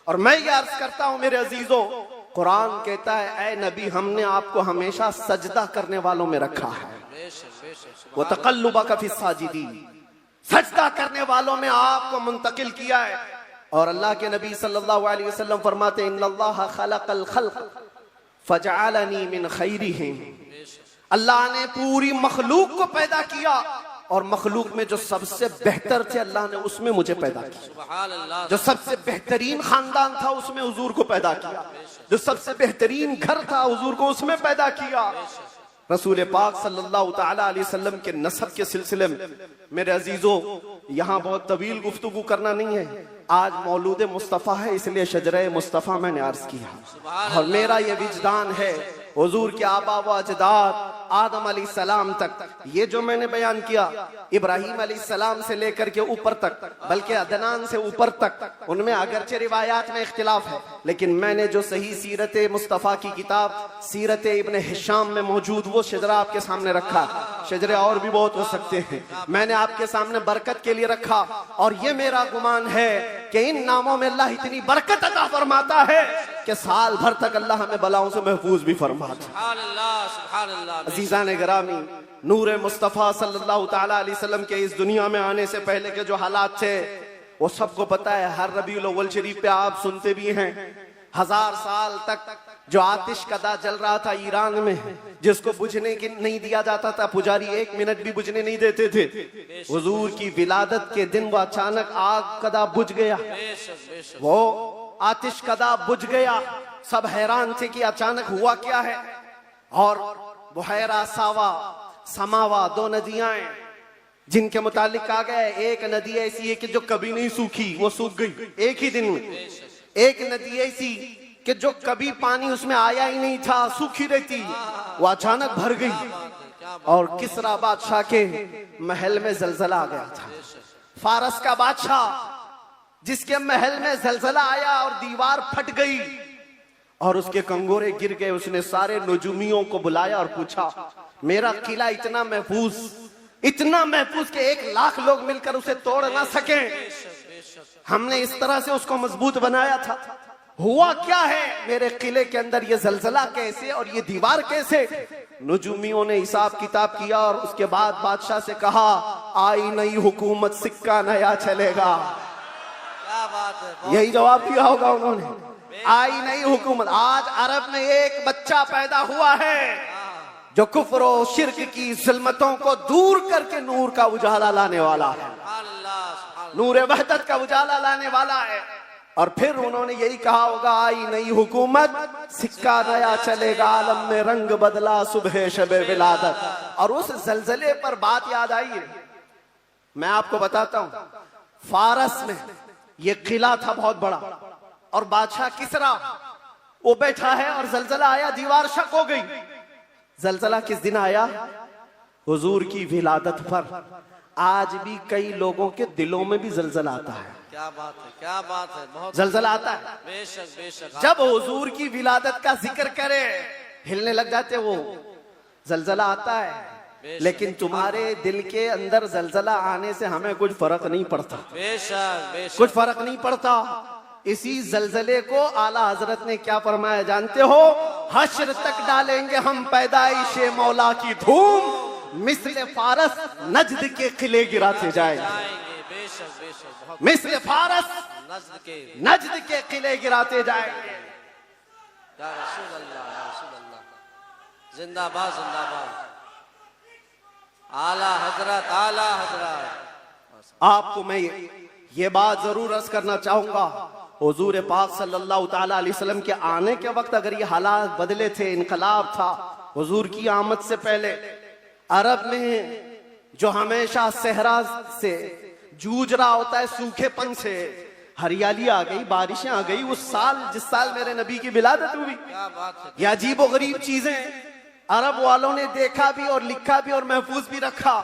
और मैं ये अर्ज करता हूं मेरे अजीजों, कुरान कहता है, ऐ नबी हमने आपको हमेशा सजदा करने वालों में रखा है। वो तक़ल्लुबका फी साजिदीन, सजदा करने वालों में आपको मुंतकिल किया है। और अल्लाह के नबी सल्लल्लाहु अलैहि वसल्लम फरमाते हैं, इन्नल्लाह खलक़ल खल्क़ फजअलनी मिन खैरिहिम। अल्लाह ने पूरी मखलूक को पैदा किया और मखलूक में जो सबसे बेहतर थे अल्लाह ने उसमें मुझे पैदा किया। जो सबसे बेहतरीन खानदान था उसमें हुजूर को पैदा किया। जो सबसे बेहतरीन घर था हुजूर को उसमें पैदा किया। रसूल पाक सल्लल्लाहु तआला अलैहि वसल्लम के नसब के सिलसिले में मेरे अजीजों, यहाँ बहुत तवील गुफ्तगू करना नहीं है। आज मौलूद मुस्तफ़ा है इसलिए शजरे मुस्तफ़ा मैंने अर्ज किया। और मेरा ये विजदान है, हुजूर के आबा व अजदाद आदम अलैहिस्सलाम तक ये जो मैंने बयान किया, इब्राहीम अलैहिस्सलाम से लेकर के ऊपर तक, बल्कि अदनान से ऊपर तक, उनमें अगरचे रिवायात में इख्तिलाफ है, लेकिन मैंने जो सही सीरत मुस्तफ़ा की किताब सीरत इब्न हिशाम में मौजूद वो शजरा आपके सामने रखा। शजरे और भी बहुत हो सकते हैं, मैंने आपके सामने बरकत के लिए रखा। और ये मेरा गुमान है कि इन नामों में अल्लाह इतनी बरकत अता फरमाता है कि साल भर तक अल्लाह हमें बलाओं से महफूज भी फरमाता है। अजीज़ान गिरामी, नूर मुस्तफ़ा सल्लल्लाहु तआला अलैहि वसल्लम के इस दुनिया में आने से पहले के जो हालात थे वो सबको पता है। हर रबीउल अव्वल शरीफ पे आप सुनते भी हैं, 1000 साल तक जो आतिश कदा जल रहा था ईरान में, जिसको बुझने की नहीं दिया जाता था, पुजारी 1 मिनट भी बुझने नहीं देते थे। हुजूर की विलादत के दिन वो अचानक आग कदा बुझ गया, वो आतिश कदा बुझ गया। सब हैरान थे कि अचानक हुआ क्या है। और बुहैरा सावा समावा 2 नदियां जिनके मुतालिक कहा गया है, एक नदी ऐसी है कि जो कभी नहीं सूखी, वो सूख गई एक ही दिन में। एक नदी ऐसी कि जो कभी पानी उसमें आया ही नहीं था, सूखी रहती, वो अचानक भर गई। और किसरा बादशाह के महल में जलजला आ गया था। फारस का बादशाह जिसके महल में जलजला आया और दीवार फट गई और उसके कंगोरे गिर गए। उसने सारे नजूमियों को बुलाया और पूछा, मेरा किला इतना महफूज कि 1 लाख लोग मिलकर उसे तोड़ ना सके, हमने इस तरह से उसको मजबूत बनाया था, हुआ क्या है मेरे किले के अंदर? ये जलजला कैसे और ये दीवार कैसे? नजूमियों ने हिसाब किताब किया और उसके बाद बादशाह से कहा, आई नई हुकूमत, सिक्का नया चलेगा। क्या बात है, यही जवाब दिया होगा उन्होंने, आई नई हुकूमत। आज अरब में एक बच्चा पैदा हुआ है जो कुफ्र और शिर्क की ज़ुल्मतों को दूर करके नूर का उजाला लाने वाला है, नूर वहदत का उजाला लाने वाला है। और फिर उन्होंने यही कहा होगा, आई नई हुकूमत, सिक्का नया चलेगा, आलम में रंग बदला सुबह शबे विलादत। और उस जलजले पर बात याद आई है, मैं आपको बताता हूं। फारस में ये किला था बहुत बड़ा और बादशाह किसरा वो बैठा है और जलजला आया, दीवार शक हो गई। जलजला किस दिन आया? हुजूर की विलादत पर। आज भी कई लोगों के दिलों में भी जलजला आता है। क्या बात है, क्या बात है, बहुत जलजला आता है। बेशक बेशक, जब हुजूर की विलादत का जिक्र करे हिलने लग जाते वो, जलजला आता है। लेकिन तुम्हारे दिल के अंदर जलजला आने से हमें कुछ फर्क नहीं पड़ता, बेशक बेशक, कुछ फर्क नहीं पड़ता। इसी जलजले को आला हजरत ने क्या फरमाया जानते हो? हश्र तक डालेंगे हम पैदाइशे मौला की धूम, मिस्ल फारस नजद के किले गिराते जाएंगे। बेशक बेशक, बहुत मिस्ल फारस नजद के किले गिराते जाएंगे। या रसूल अल्लाह, या रसूल अल्लाह, जिंदाबाद जिंदाबाद, आला हजरत, आला हजरत। आपको मैं ये बात जरूर अर्ज करना चाहूंगा, हुजूर पाक सल्लल्लाहु ताला अलैहि वसल्लम के आने के वक्त अगर ये हालात बदले थे, इनकलाब था, हुजूर की आमद से पहले अरब में जो हमेशा सहरा से जूझ रहा होता है, सूखेपन से, हरियाली आ गई, बारिशें आ गई। उस साल जिस साल मेरे नबी की विलादत हुई, ये अजीब और गरीब चीजें अरब वालों ने देखा भी और लिखा भी और महफूज भी रखा।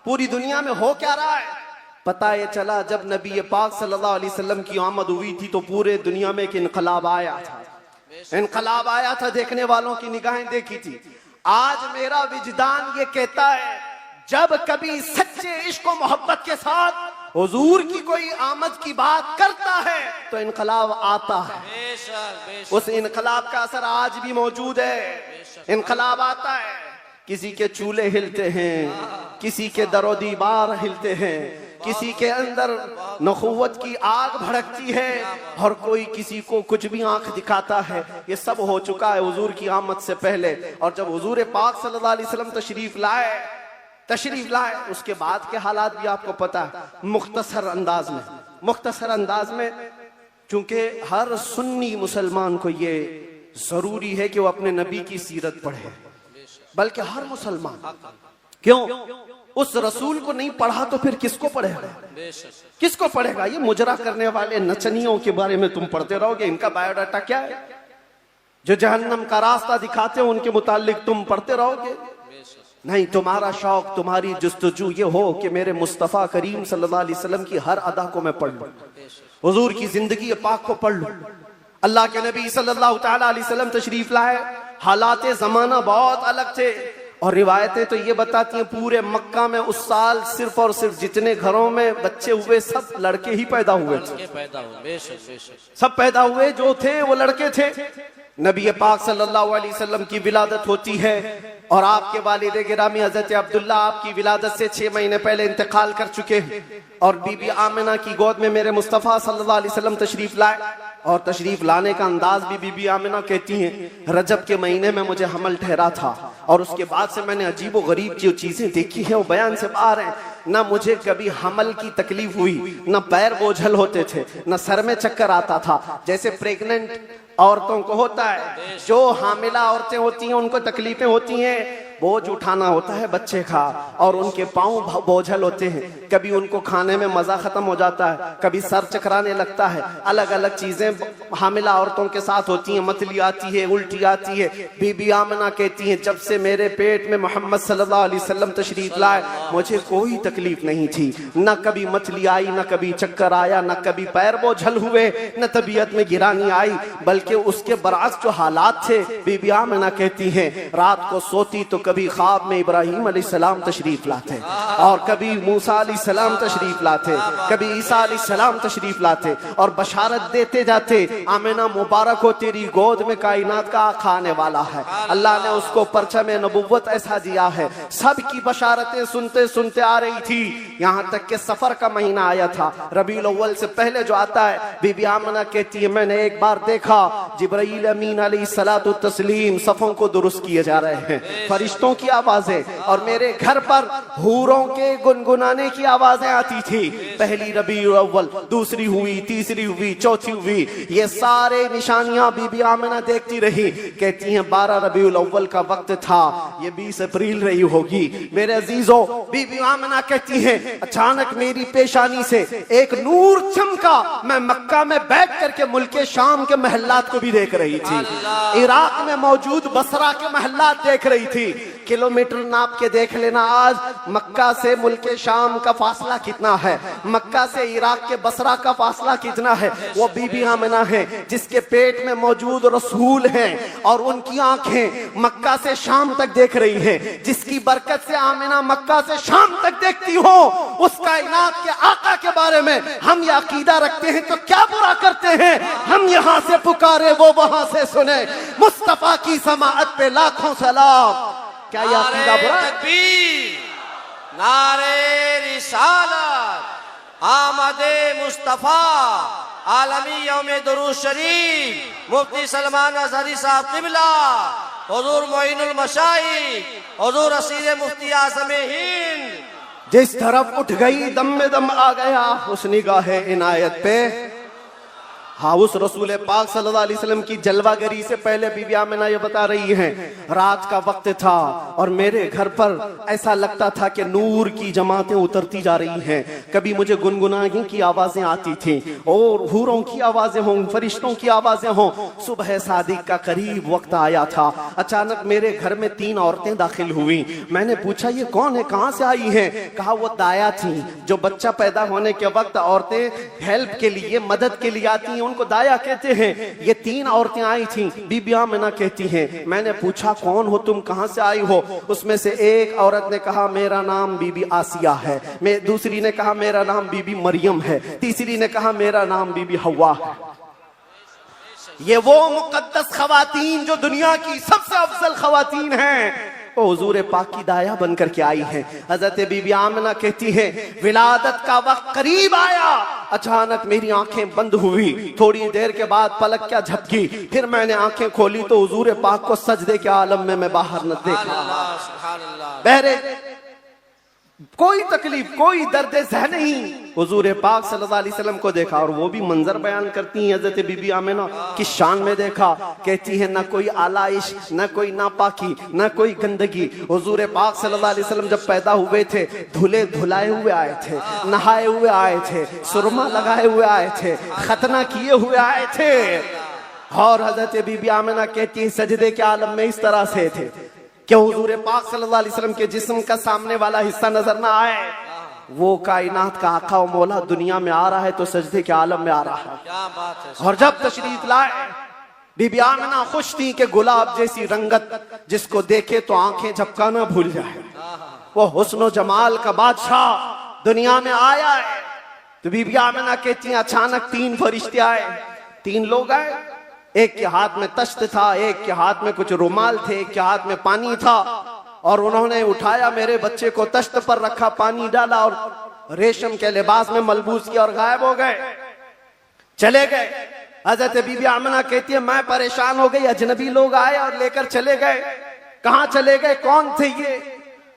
पूरी दुनिया में हो क्या रहा है पता ये चला जब नबी पाक सल्लल्लाहु अलैहि वसल्लम की आमद हुई थी तो पूरे दुनिया में एक इनकलाब आया था। इनकलाब आया था, देखने वालों की निगाहें देखी थी। आज मेरा विजदान ये कहता है, जब कभी सच्चे इश्क और मोहब्बत के साथ हुजूर की कोई आमद की बात करता है तो इनकलाब आता है। बेशक उस इनकलाब का असर आज भी मौजूद है। इनकलाब आता है, किसी के चूल्हे हिलते हैं, किसी के दरो दीवार हिलते हैं, किसी के अंदर नखुवत की आग भड़कती है और कोई किसी को कुछ भी आंख दिखाता है। ये सब हो चुका है हुजूर की आमद से पहले। और जब हुजूर पाक सल्लल्लाहु अलैहि वसल्लम तशरीफ लाए उसके बाद के हालात भी आपको पता है। मुख्तसर अंदाज में चूंकि हर सुन्नी मुसलमान को ये जरूरी है कि वो अपने नबी की सीरत पढ़े, बल्कि हर मुसलमान। क्यों? उस रसूल को नहीं पढ़ा तो फिर किसको पढ़ेगा? किसको पढ़ेगा? ये मुजरा करने वाले नचनियों के बारे में तुम पढ़ते रहोगे। इनका बायोडाटा क्या है? जो जहन्नम का रास्ता दिखाते हो उनके मुतालिक तुम पढ़ते रहोगे। नहीं, तुम्हारा शौक, तुम्हारी जुस्तजू ये हो कि मेरे मुस्तफ़ा करीम सल्लल्लाहु अलैहि वसल्लम की हर अदा को मैं पढ़ लूं, हुजूर की जिंदगी पाक को पढ़ लूं। अल्लाह के नबी सल्लल्लाहु तआला अलैहि वसल्लम तशरीफ लाए, हालात जमाना बहुत अलग थे। और रिवायतें तो ये बताती हैं पूरे मक्का में उस साल सिर्फ और सिर्फ जितने घरों में बच्चे हुए सब लड़के ही पैदा हुए थे। सब पैदा हुए जो थे वो लड़के थे। नबी पाक सल्लल्लाहु अलैहि वसल्लम की विलादत होती है और आपके वालिद गिरामी हजरत अब्दुल्ला आपकी विलादत से 6 महीने पहले इंतकाल कर चुके हैं। और बीबी आमिना की गोद में मेरे मुस्तफ़ा सल्लल्लाहु अलैहि वसल्लम तशरीफ लाए। और तशरीफ लाने का अंदाज भी बीबी आमिना कहती हैं, रजब के महीने में मुझे हमल ठहरा था और उसके बाद से मैंने अजीब व गरीब जो चीजें देखी हैं वो बयान से बाहर हैं। ना मुझे कभी हमल की तकलीफ हुई, ना पैर बोझल होते थे, ना सर में चक्कर आता था जैसे प्रेग्नेंट औरतों को होता है। जो हामिला औरतें होती हैं उनको तकलीफें होती हैं, बोझ उठाना होता है बच्चे का और उनके पांव बोझल होते हैं। कभी उनको खाने में मजा खत्म हो जाता है, कभी सर चकराने लगता है। अलग अलग चीजें हामिला औरतों के साथ होती हैं, मतली आती है, उल्टी आती है। बीबी आमिना कहती हैं, जब से मेरे पेट में मोहम्मद सल्लल्लाहु अलैहि वसल्लम तशरीफ लाए मुझे कोई तकलीफ नहीं थी। न कभी मतली आई, न कभी चक्कर आया, न कभी पैर बोझल हुए, न तबीयत में गिरानी आई। बल्कि उसके बरअक्स जो हालात थे, बीबी आमिना कहती हैं रात को सोती तो कभी ख्वाब में इब्राहिम अलैहिस्सलाम तशरीफ लाते और कभी मूसा अलैहिस्सलाम तशरीफ लाते, कभी ईसा अलैहिस्सलाम तशरीफ लाते और बशारत देते जाते, आमिना मुबारक हो तेरी गोद में कायनात का आका आने वाला है। अल्लाह ने उसको परचम नबुव्वत ऐसा दिया है। सब की बशारतें सुनते सुनते आ रही थी, यहाँ तक के सफर का महीना आया था। रबीउल अव्वल से पहले जो आता है, बीबी आमिना कहती है मैंने एक बार देखा जिब्राइल अमीन अलैहिस्सलातु तस्लीम सफों को दुरुस्त किए जा रहे हैं, फरिश्तों की आवाजें, और मेरे घर पर हूरों के गुनगुनाने की आवाजें आती थी। पहली रबीउल अव्वल, दूसरी हुई, तीसरी हुई, चौथी हुई। ये सारे निशानियां बीबी आमिना देखती रही। कहती हैं 12 रबीउल अव्वल का वक्त था, ये 20 अप्रैल रही होगी। मेरे अजीजों, बीबी आमिना कहती हैं अचानक मेरी पेशानी से एक नूर चमका। मैं मक्का में बैठ करके मुल्के शाम के महल्लात को भी देख रही थी, इराक में मौजूद बसरा के महल्लात देख रही थी। किलोमीटर नाप के देख लेना आज मक्का से मुल्के शाम का फासला कितना है, मक्का से इराक के बसरा का फासला कितना है। वो बीबी आमिना है जिसके पेट में मौजूद रसूल हैं और उनकी आंखें मक्का से शाम तक देख रही हैं। जिसकी बरकत से आमिना मक्का से शाम तक देखती हो, उस कायनात के आका के बारे में हम ये अकीदा रखते हैं तो क्या बुरा करते हैं। हम यहाँ से पुकारे वो वहां से सुने, मुस्तफा की समाअत पे लाखों सलाम। क्या ये अकीदा बुरा है? नारे रिसालत, आमदे मुस्तफा, आलमी यौम दुरूद शरीफ, मुफ्ती सलमान अजहरी साहब क़िबला, हुजूर मोइनुल मशाइख, हुजूर असीर मुफ्ती आज़म हिंद। जिस तरफ उठ गई दम में दम आ गया उस निगाहे इनायत पे। हाँ, उस रसूल पाक सल्लल्लाहु अलैहि वसल्लम की जलवागरी से पहले बीबी आमिना ये बता रही हैं, रात का वक्त था और मेरे घर पर ऐसा लगता था कि नूर की जमातें उतरती जा रही हैं। कभी मुझे गुनगुनाने की आवाजें आती थी और हूरों की आवाजें हों, फरिश्तों की आवाजें हों। सुबह सादिक का करीब वक्त आया था। अचानक मेरे घर में 3 औरतें दाखिल हुई। मैंने पूछा ये कौन है, कहाँ से आई हैं? कहा वो दाया थी जो बच्चा पैदा होने के वक्त औरतें हेल्प के लिए, मदद के लिए आती हैं, उनको दाया कहते हैं। ये 3 औरतें आई थीं, बीबी आमिना कहती हैं, मैंने पूछा कौन हो तुम, कहां से आई हो? उसमें से एक औरत ने कहा मेरा नाम बीबी आसिया है, दूसरी ने कहा मेरा नाम बीबी मरियम है, तीसरी ने कहा मेरा नाम बीबी हवा है। ये वो मुकद्दस खवातीन जो दुनिया की सबसे अफजल खवातीन हैं, वो हुजूर पाक की दाया बनकर के आई हैं। हजरत बीबी आमिना कहती हैं विलादत का वक्त करीब आया, अचानक मेरी आंखें बंद हुई, थोड़ी देर के बाद पलक क्या झपकी, फिर मैंने आंखें खोली तो हुजूर पाक को सजदे के आलम में मैं बाहर न देखा। बहरे कोई तकलीफ, कोई दर्द ज़हन नहीं, हुजूर पाक सल्लल्लाहु अलैहि वसल्लम को देखा। और वो भी मंजर बयान करती हैं हज़रत बीबी आमिना की शान में देखा। कहती है ना कोई आलाइश, ना कोई नापाकी, ना कोई गंदगी। हुजूर पाक सल्लल्लाहु अलैहि वसल्लम जब पैदा हुए थे धुले धुलाए हुए आए थे, नहाए हुए आए थे, सुरमा लगाए हुए आए थे, खतना किए हुए आए थे। और हज़रत बीबी आमिना कहती है सजदे के आलम में इस तरह से थे कि हुजूर पाक सल्लल्लाहु अलैहि वसल्लम के जिस्म का सामने वाला हिस्सा नजर ना आए। वो कायनात का आका और मौला दुनिया में आ रहा है तो सजदे के आलम में आ रहा है। क्या बात है। और जब तशरीफ लाए बीबी आमिना खुश थी कि गुलाब जैसी रंगत जिसको देखे तो आंखें झपकाना भूल जाए। वो हुस्न जमाल का बादशाह दुनिया में आया है। तो बीबी आमिना कहती है अचानक 3 फरिश्ते आए, 3 लोग आए। एक के हाथ में तश्त था, एक के हाथ में कुछ रुमाल थे, एक के हाथ में पानी था। और उन्होंने उठाया मेरे बच्चे को, तश्त पर रखा, पानी डाला और रेशम के लिबास में मलबूस किया और गायब हो गए, चले गए। हजरत बीबी आमिना कहती है मैं परेशान हो गई, अजनबी लोग आए और लेकर चले गए। कहां चले गए, कौन थे ये,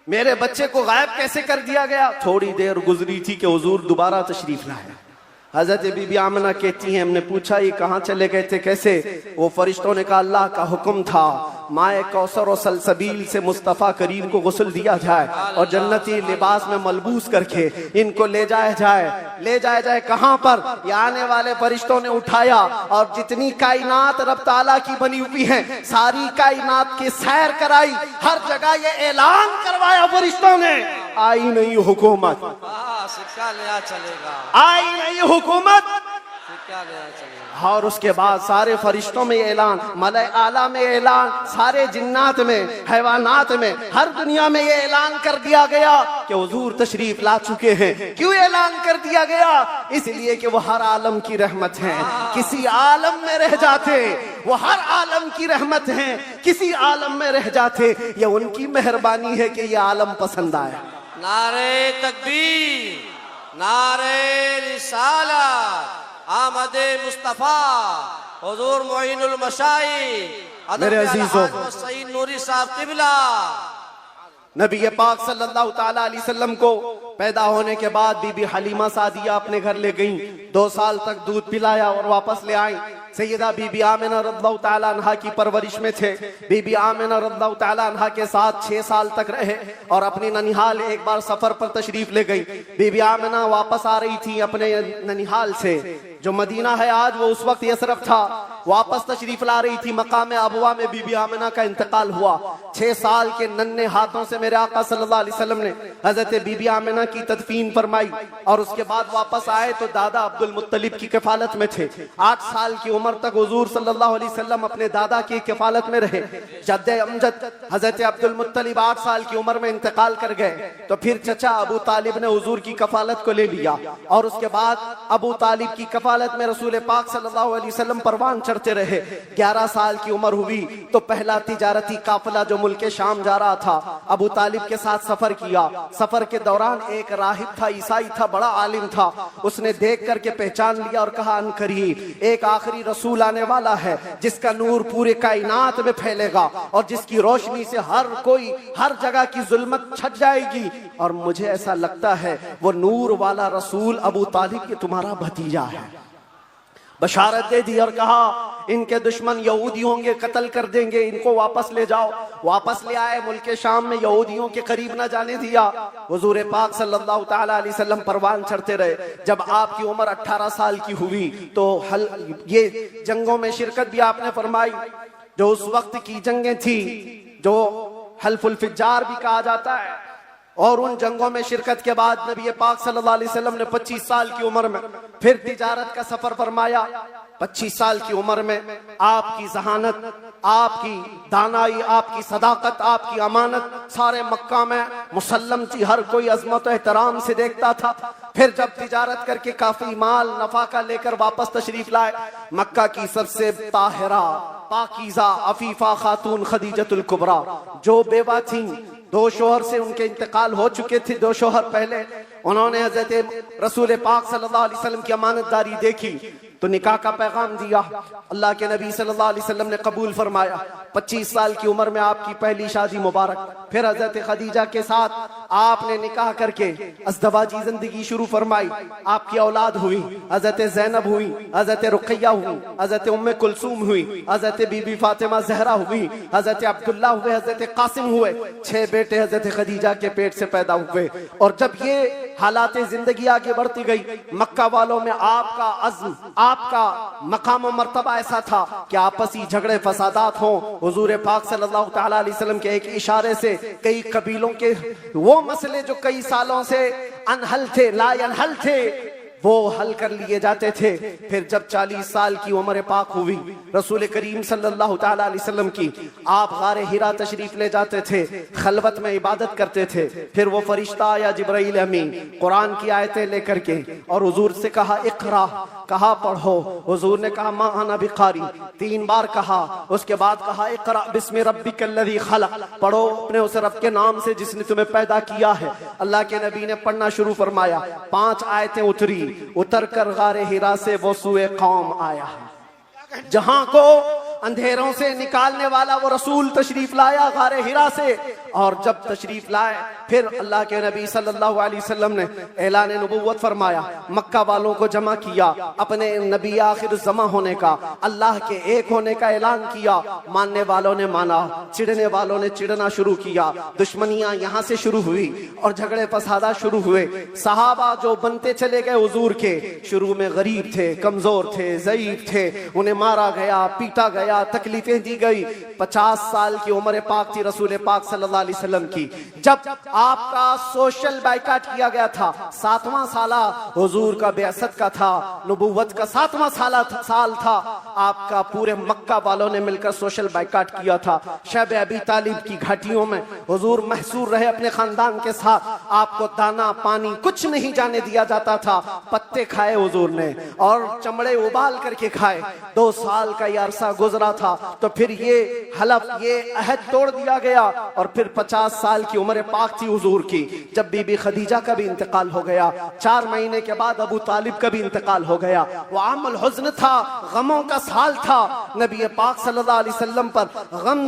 मेरे बच्चे को गायब कैसे कर दिया गया? थोड़ी देर गुजरी थी कि हुजूर दोबारा तशरीफ लाए। हजरत बीबी आमिना कहती हैं हमने पूछा ये कहाँ चले गए थे, कैसे? वो फरिश्तों ने कहा अल्लाह का हुक्म था माए कौसर और सलसबील से मुस्तफ़ा करीम को गुस्ल दिया जाए और जन्नती लिबास में मलबूस करके इनको ले जाया जाए। कहाँ पर? ये आने वाले फरिश्तों ने उठाया और जितनी कायनात रब ताला की बनी हुई है सारी कायनात की सैर कराई। हर जगह ये ऐलान करवाया फरिश्तों ने आई नहीं हुकूमत, सिक्का नया चलेगा, आई नहीं हुकूमत। सिक्का नया चलेगा। और उसके बाद सारे फरिश्तों में ऐलान, मलाए आला में ऐलान, सारे जिन्नात में, हैवानात में, हर दुनिया में ये ऐलान कर दिया गया कि हुजूर तशरीफ ला चुके हैं। क्यों ऐलान कर दिया गया? इसलिए कि वो हर आलम की रहमत हैं। किसी आलम में रह जाते वो हर आलम की रहमत हैं, किसी आलम में रह जाते ये उनकी मेहरबानी है कि ये आलम पसंद आया। नारे तकबीर, नारे रिसालत, आमदे मुस्तफा, हुजूर मोइनुल मशाइख मेरे अजीजों, सईद नूरी साहब किबला। नबी पाक सल्लल्लाहु ताला अलैहि वसल्लम को पैदा होने के बाद बीबी हलीमा सादिया अपने घर ले गईं। 2 साल तक दूध पिलाया और वापस ले आई। सैयदा बीबी आमिना रज़ियल्लाहु ताला अन्हा की परवरिश में थे। बीबी आमिना रज़ियल्लाहु ताला अन्हा के साथ 6 साल तक रहे और अपनी ननिहाल एक बार सफर पर तशरीफ ले गई। बीबी आमिना वापस आ रही थी अपने ननिहाल से, जो मदीना है आज वो उस वक्त यसरफ था। वापस तशरीफ ला रही थी, मकाम अबवा में बीबी आमिना का इंतकाल हुआ। 6 साल के नन्हे हाथों से मेरे आका सल्लल्लाहु अलैहि वसल्लम ने हजरत बीबी आमिना की तदफीन फरमाई और उसके बाद वापस आए तो दादा अब्दुल मुत्तलिब की कफालत में थे। 8 साल की उम्र तक हुजूर सल्लल्लाहु अलैहि वसल्लम अपने दादा की कफालत में रहे। जद्दे अमजद हजरत अब्दुल मुत्तलिब 8 साल की उम्र में इंतकाल कर गए तो फिर चचा अबू तालिब ने हुजूर की कफालत को ले लिया और उसके बाद अबू तालिब की कफालत में रसूल पाक सल्लल्लाहु अलैहि वसल्लम परवान चढ़ते रहे। 11 साल की उम्र हुई तो पहला तिजारती काफिला जो मुल्क शाम जा रहा था अबू तालिब के साथ सफर किया। सफर के दौरान एक राहिब था, ईसाई था, बड़ा आलिम था। उसने देख करके पहचान लिया और कहा अनकरीब एक आखिरी रसूल आने वाला है जिसका नूर पूरे कायनात में फैलेगा और जिसकी रोशनी से हर कोई हर जगह की जुल्मत छट जाएगी। और मुझे ऐसा लगता है वो नूर वाला रसूल अबू तालिब के तुम्हारा भतीजा है। बशारत दे दी और कहा इनके दुश्मन यहूदी होंगे, कत्ल कर देंगे, इनको वापस ले जाओ। वापस ले आए। मुल्क शाम में यहूदियों के करीब न जाने दिया। हुजूर पाक सल्लल्लाहु ताला अलैहि वसल्लम परवान चढ़ते रहे। जब आपकी उम्र 18 साल की हुई तो ये जंगों में शिरकत भी आपने फरमाई, जो उस वक्त की जंगें थी जो हल्फुल फिज्जार भी कहा जाता है। और उन जंगों में शिरकत के बाद नबी पाक सल्लल्लाहु अलैहि वसल्लम ने 25 साल की उम्र में फिर तिजारत का सफर फरमाया। 25 साल की उम्र में आपकी जहानत, आपकी दानाई, आपकी सदाकत, आपकी अमानत सारे मक्का में मुसल्लम थी। हर कोई अजमत और एहतराम से देखता था। फिर जब तिजारत करके काफी माल नफा का लेकर वापस तशरीफ लाए, मक्का की सबसे ताहिरा, पाकीज़ा, अफीफा खातून खदीजतुल कुबरा जो बेवा थी, 2 शोहर से उनके इंतकाल हो चुके थे 2 शोहर पहले, उन्होंने हजरत रसूल पाक सल्लल्लाहु अलैहि वसल्लम की अमानतदारी देखी तो निकाह का पैगाम दिया। अल्लाह के नबी सल्लल्लाहु अलैहि वसल्लम ने कबूल फरमाया। 25 साल की उम्र में आपकी पहली शादी मुबारक। फिर हजरत खदीजा के साथ आपने निकाह करके अज़दवाजी जिंदगी शुरू फरमाई। आपकी औलाद हुई, हजरत ज़ैनब हुई, हजरत रुक़ैया हुई, हजरत उम्मे कुलसूम हुई, हजरत बीबी फातिमा ज़हरा हुई, हजरत अब्दुल्ला हुए, हजरत कासिम हुए। 6 बेटे हजरत खदीजा के पेट से पैदा हुए। और जब ये हालात जिंदगी आगे बढ़ती गई, मक्का वालों में आपका अज़्म, आपका मकाम और मर्तबा ऐसा था कि आपसी झगड़े फसादात हों, हुजूर पाक सल्लल्लाहु तआला अलैहि वसल्लम के एक इशारे से कई कबीलों के वो मसले जो कई सालों से अनहल थे, ला अनहल थे, वो हल कर लिए जाते थे। फिर जब 40 साल की उम्र पाक हुई रसूल करीम सल्लल्लाहु तआला अलैहि वसल्लम की, आप गारे हिरा तशरीफ ले जाते थे, खलवत में इबादत करते थे। फिर वो फरिश्ता आया जिब्राइल अमीन कुरान की आयतें लेकर के और हुजूर से कहा इक़रा, कहा पढ़ो। हुजूर ने कहा मा अना बिकारी, 3 बार कहा। उसके बाद कहा इक़रा बिस्मि रब्बिकल्लज़ी खलक़, पढ़ो अपने उस रब के नाम से जिसने तुम्हें पैदा किया है। अल्लाह के नबी ने पढ़ना शुरू फरमाया। 5 आयतें उतरी, उतर कर गारे हिरा से वो सूए कौम आया है, जहां को अंधेरों से निकालने वाला वो रसूल तशरीफ लाया गारे हिरा से। और जब तशरीफ लाए फिर अल्लाह के नबी सल्लल्लाहु अलैहि वसल्लम ने ऐलान नबुव्वत फरमाया, मक्का वालों को जमा किया, अपने नबी आखिर जमा होने का, अल्लाह के एक होने का ऐलान किया। मानने वालों ने माना, चिढ़ने वालों ने चिढ़ना शुरू किया। दुश्मनियां यहाँ से शुरू हुई और झगड़े फसादा शुरू हुए। सहाबा जो बनते चले गए हुजूर के, शुरू में गरीब थे, कमजोर थे, ज़ईफ थे, उन्हें मारा गया, पीटा गया, तकलीफें दी गई। 50 साल की उम्र पाक थी रसूल पाक सल्लल्लाहु अलैहि वसल्लम की, जब आपका सोशल बाइकाट किया गया था। 7वां साला हुजूर का बेअसत का था, नबुव्वत का 7वां साल था। आपका पूरे मक्का वालों ने मिलकर सोशल बाइकाट किया था। शब अबी तालिब की घाटियों में हुजूर महसूर रहे अपने खानदान के साथ। आपको दाना पानी कुछ नहीं जाने दिया जाता था। पत्ते खाए हुजूर ने और चमड़े उबाल करके खाए। 2 साल का यह अरसा गुजरा था तो फिर ये हलफ, ये अहद तोड़ दिया गया। और फिर 50 साल की उम्र पाक थी हुजूर की, जब बीबी खदीजा का भी इंतकाल हो गया। 4 महीने के बाद अबू तालिब का भी इंतकाल हो गया। वो आमल हुज़्न था, गमों का साल था। नबी पाक सल्लल्लाहु अलैहि वसल्लम पर गम,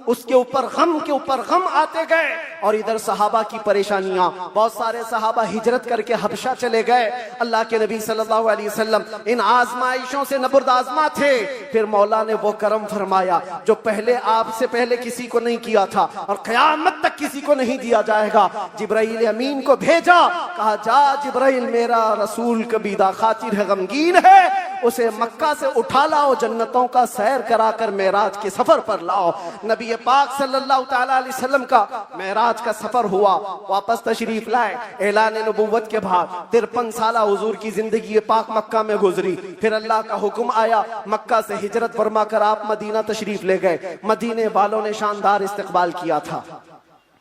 उसके ऊपर गम के ऊपर गम आते गए। और इधर सहाबा की परेशानियां, बहुत सारे सहाबा हिजरत करके हबशा चले गए। अल्लाह के नबी सल्लल्लाहु अलैहि वसल्लम इन आजमाइशों से नबुर्दाजमा थे। फिर मौला ने वो करम फरमाया जो पहले आपसे पहले किसी को नहीं किया था और क़यामत तक किसी को नहीं दिया जाएगा। जिब्राइल अमीन को भेजा, कहा जा जिब्राइल, मेरा रसूल कबीदा खातिर है, गमगीन है, उसे मक्का से उठा लाओ, जन्नतों का सैर कराकर मेराज के सफर पर लाओ। नबी पाक सल्लल्लाहु तआला अलैहि वसल्लम का मेराज का सफर हुआ, वापस तशरीफ लाए। ऐलान नबुव्वत के बाद 53 साल हुजूर की जिंदगी पाक मक्का में गुजरी। फिर अल्लाह का हुक्म आया, मक्का से हिजरत फरमा कर आप मदीना तशरीफ ले गए। मदीने वालों ने शानदार इस्तकबाल किया था,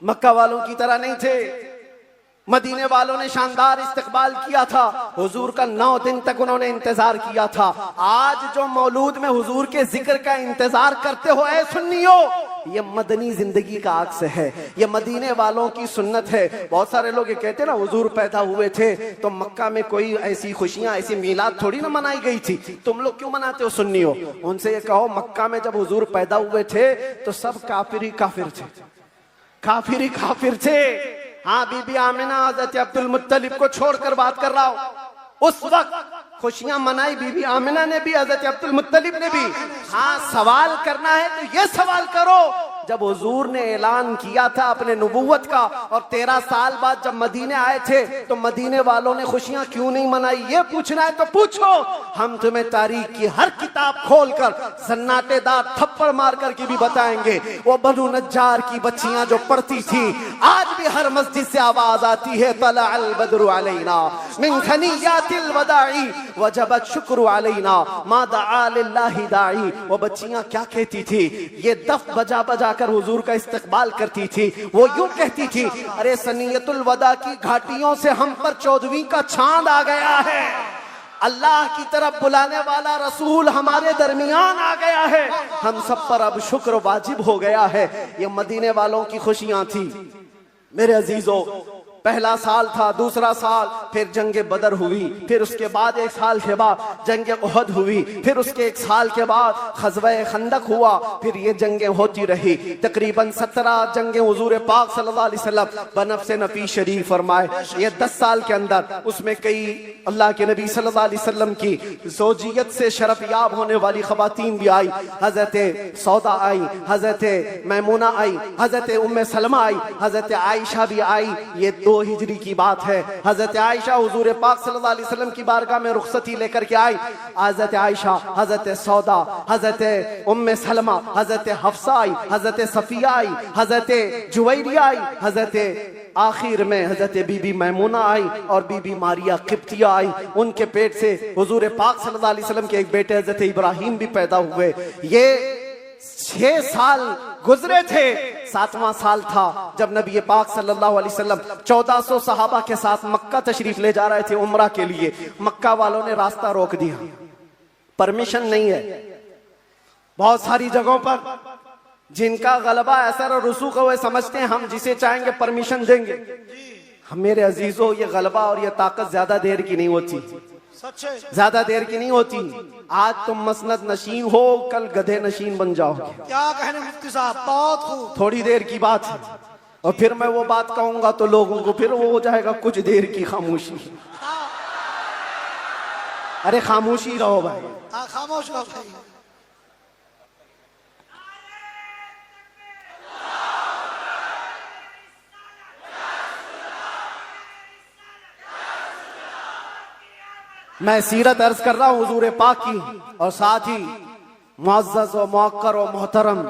मक्का वालों की तरह नहीं थे। मदीने वालों ने शानदार इस्तकबाल किया था। हुजूर का 9 दिन तक उन्होंने इंतजार किया था। आज जो मौलूद में हुजूर के जिक्र का इंतजार करते हो ऐ सुन्नियों, ये मदनी जिंदगी का अक्स है, ये मदीने वालों की सुन्नत है। बहुत सारे लोग ये कहते हैं ना, हुजूर पैदा हुए थे तो मक्का में कोई ऐसी खुशियां, ऐसी मीलाद थोड़ी ना मनाई गई थी, तुम लोग क्यों मनाते हो सुन्नियों? उनसे ये कहो, मक्का में जब हुजूर पैदा हुए थे तो सब काफिर ही काफिर थे, काफिर ही काफिर थे। हाँ, बीबी आमिना हज़रत अब्दुल मुत्तलिब को छोड़कर बात कर रहा हूं। उस वक्त खुशियां मनाई बीबी आमिना ने भी, हज़रत अब्दुल मुत्तलिब ने भी। हाँ, सवाल करना है तो ये सवाल करो, जब हुजूर ने ऐलान किया था अपने नबूवत का और 13 साल बाद जब मदीने आए थे तो मदीने वालों ने खुशियां क्यों नहीं मनाई? ये पूछना है तो पूछो, हम तुम्हें तारीख की हर किताब खोलकर सन्नाटेदार थप्पड़ मार कर के भी बताएंगे। वो बनु नज्जार की बच्चियां जो पढ़ती थी, आज भी हर मस्जिद से आवाज आती है, तला अल बद्रु अलैना मिन खनियातिल वदाई वजबत शुक्र अलैना मा दआ लिल्लाहि दाई। वो बच्चियां क्या कहती थी? ये दफ बजा बजा कर हुजूर का इस्तकबाल करती थी। वो यूं कहती थी, अरे सनियतुल वदा की घाटियों से हम पर 14वीं का चांद आ गया है, अल्लाह की तरफ बुलाने वाला रसूल हमारे दरमियान आ गया है, हम सब पर अब शुक्र वाजिब हो गया है। ये मदीने वालों की खुशियां थी। मेरे अजीजों, पहला साल था, दूसरा साल, फिर जंग बदर हुई, फिर उसके बाद 1 साल के बाद जंग उहद हुई, फिर उसके 1 साल के बाद ग़ज़वा खंदक हुआ, फिर ये जंगें होती रही। तकरीबन 17 जंगें हुजूर पाक सल्लल्लाहु अलैहि वसल्लम बनफ्स नबी शरीफ फरमाए। ये 10 साल के अंदर उसमें कई अल्लाह के नबी सल्लल्लाहु अलैहि वसल्लम की ज़ौजियत से शरफ याब होने वाली ख़वातीन भी आई। हज़रत सौदा आई, हज़रत मैमूना आई, हज़रत उम्मे सलमा आई, हज़रत आयशा भी आई। ये 2 हिजरी की बात है। हजरत आयशा हुजूर पाक सल्लल्लाहु अलैहि वसल्लम की बारगाह में रुखसती लेकर के आई। हजरत आयशा, हजरत सौदा, हजरत उम्मे सलमा, हजरत हफ्सा आई, हजरत सफिया आई, हजरत जुवैरिया आई, हजरत आखिर में हजरत बीबी मैमूना आई और बीबी मारिया किप्तिया आई। उनके पेट से हुजूर पाक सल्लल्लाहु अलैहि वसल्लम के एक बेटे हजरत इब्राहिम भी पैदा हुए। ये 6 साल गुजरे थे। 7वां साल था जब नबी पाक सल्लल्लाहु अलैहि वसल्लम 1400 सहाबा के साथ मक्का तशरीफ ले जा रहे थे उम्रा के लिए। मक्का वालों ने रास्ता रोक दिया, परमिशन नहीं है। बहुत सारी जगहों पर जिनका गलबा असर और रसूख वे समझते हैं हम जिसे चाहेंगे परमिशन देंगे। मेरे अजीजों, ये गलबा और ये ताकत ज्यादा देर की नहीं होती, ज्यादा देर की नहीं होती। आज तुम मसनद नशीन हो, कल गधे नशीन बन जाओगे। क्या कहने मुफ्ती साहब, बहुत खूब। थोड़ी देर की बात है और फिर मैं वो बात कहूंगा तो लोगों को फिर वो हो जाएगा कुछ देर की खामोशी। अरे खामोशी रहो भाई, खामोश रहो भाई। मैं सीरत अर्ज कर रहा हूं हुजूर पाक की, और साथ ही मुअज़्ज़ज़ व मुअक्कर व मोहतरम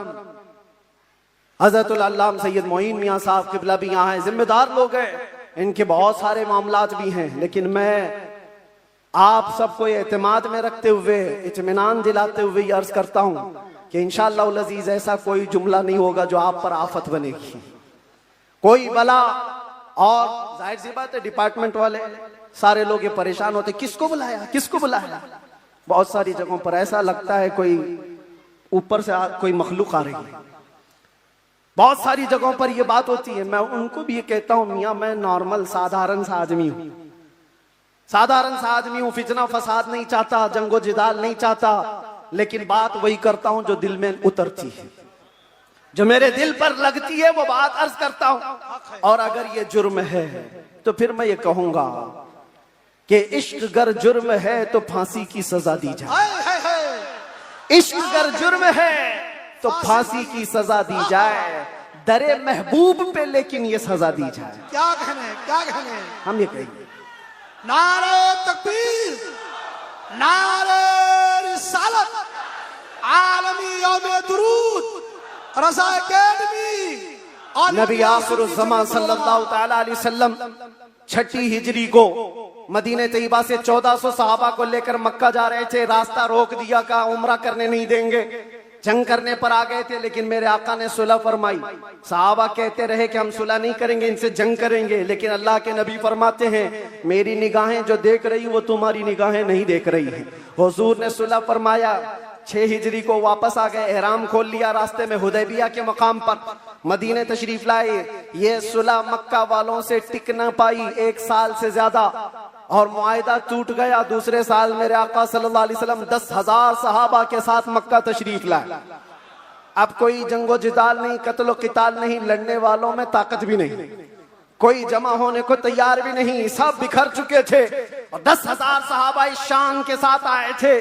हज़रतुल अल्लामा सैयद मोइन मियां साहब क़िबला भी यहाँ हैं। जिम्मेदार लोग हैं, इनके बहुत सारे मामलात भी हैं, लेकिन मैं आप सबको एतमाद में रखते हुए, इत्मीनान दिलाते हुए ये अर्ज करता हूं कि इंशाअल्लाह उल अज़ीज़ ऐसा कोई जुमला नहीं होगा जो आप पर आफत बनेगी, कोई बला। और जाहिर सी बात है डिपार्टमेंट वाले सारे लोग ये परेशान होते, किसको बुलाया, किसको बुलाया। बहुत सारी जगहों पर ऐसा लगता है कोई ऊपर से कोई मखलूक आ रही है। बहुत सारी जगहों पर ये बात होती है। मैं उनको भी ये कहता हूं, मियां मैं नॉर्मल साधारण सा आदमी हूं, साधारण सा आदमी हूं, फितना फसाद नहीं चाहता, जंगो जिदाल नहीं चाहता, लेकिन बात वही करता हूं जो दिल में उतरती है, जो मेरे दिल पर लगती है वो बात अर्ज करता हूं। और अगर ये जुर्म है तो फिर मैं ये कहूंगा कि इश्क गर जुर्म है तो फांसी की सजा दी जाए। इश्क गर जुर्म है तो फांसी की सजा दी जाए, दरे महबूब पे लेकिन ये सजा दी जाए। क्या कहने, क्या कहने। हम ये कहेंगे, नारे तकबीर, नारे रिसालत, आलमी यौम दुरूद, रज़ा अकेडमी और नबी आखिरुज़्ज़मान सल्लल्लाहु तआला अलैहि वसल्लम 6 हिजरी को मदीने तैयबा से 1400 सहाबा को लेकर मक्का जा रहे थे। रास्ता रोक दिया, कहा उम्रा करने नहीं देंगे, जंग करने पर आ गए थे। लेकिन मेरे आका ने सुलह फरमाई। सहाबा कहते रहे कि हम सुलह नहीं करेंगे, इनसे जंग करेंगे, लेकिन अल्लाह के नबी फरमाते हैं मेरी निगाहें जो देख रही वो तुम्हारी निगाहें नहीं देख रही हैं। हुजूर ने सुलह फरमाया, 6 हिजरी को वापस आ गए, एहराम खोल लिया, रास्ते में हुदैबिया के मकाम पर मदीने तशरीफ लाए। ये सुलह मक्का वालों से टिक न पाई 1 साल से ज्यादा, और मुआहिदा टूट गया। दूसरे साल मेरे आका सल्लल्लाहु अलैहि वसल्लम 10,000 सहाबा के साथ मक्का तशरीफ लाए। अब कोई जंगो जिदाल नहीं, कत्लो किताल नहीं, लड़ने वालों में ताकत भी नहीं, कोई जमा होने को तैयार भी नहीं, सब बिखर चुके थे। और 10,000 सहाबा इस शान के साथ आए थे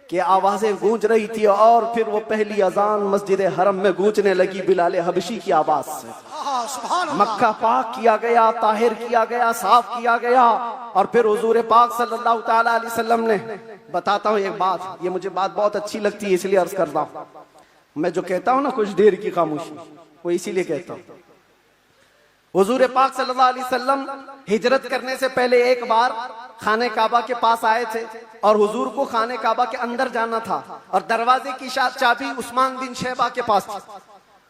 कि आवाजें गूंज रही थी और फिर वो पहली अजान मस्जिद हरम में गूंजने लगी बिलाल हबशी की आवाज से। सुभान अल्लाह। मक्का पाक किया गया, ताहिर किया गया, साफ किया गया। और फिर हुजूर पाक सल्लल्लाहु ताला अलैहि वसल्लम ने, बताता हूँ एक बात, ये मुझे बात बहुत अच्छी लगती है इसलिए अर्ज करता हूँ। मैं जो कहता हूँ ना कुछ देर की खामोशी, वो इसीलिए कहता हूँ। हुजूर पाक सल्लल्लाहु अलैहि वसल्लम हिजरत करने से पहले एक बार खाने काबा के पास आए थे और हुजूर को खाने काबा के अंदर जाना था और दरवाजे की चाबी उस्मान बिन शैबा के पास थी।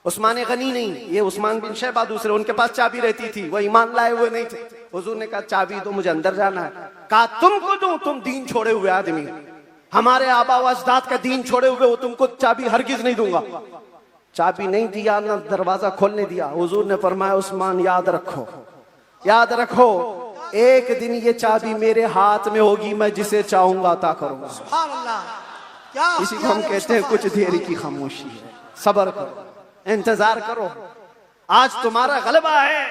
उस्मान गनी नहीं, ये उस्मान बिन शैबा दूसरे, उनके पास चाबी रहती थी, वो ईमान लाए हुए नहीं थे। हुजूर ने कहा चाबी दो, मुझे अंदर जाना है। कहा तुमको दूं, तुम दीन छोड़े हुए आदमी, हमारे आबा व अजदाद का दीन छोड़े हुए हो, तुमको चाबी हरगिज नहीं दूंगा। चाबी नहीं दिया, ना दरवाजा खोलने दिया। हुजूर ने फरमाया उस्मान याद रखो, याद रखो, एक दिन ये चाबी मेरे हाथ में होगी, मैं जिसे चाहूंगा अता करूंगा। सुभान अल्लाह। क्या इसी को हम कहते हैं कुछ देर की खामोशी है। सब्र करो, इंतजार करो, आज तुम्हारा गलबा है,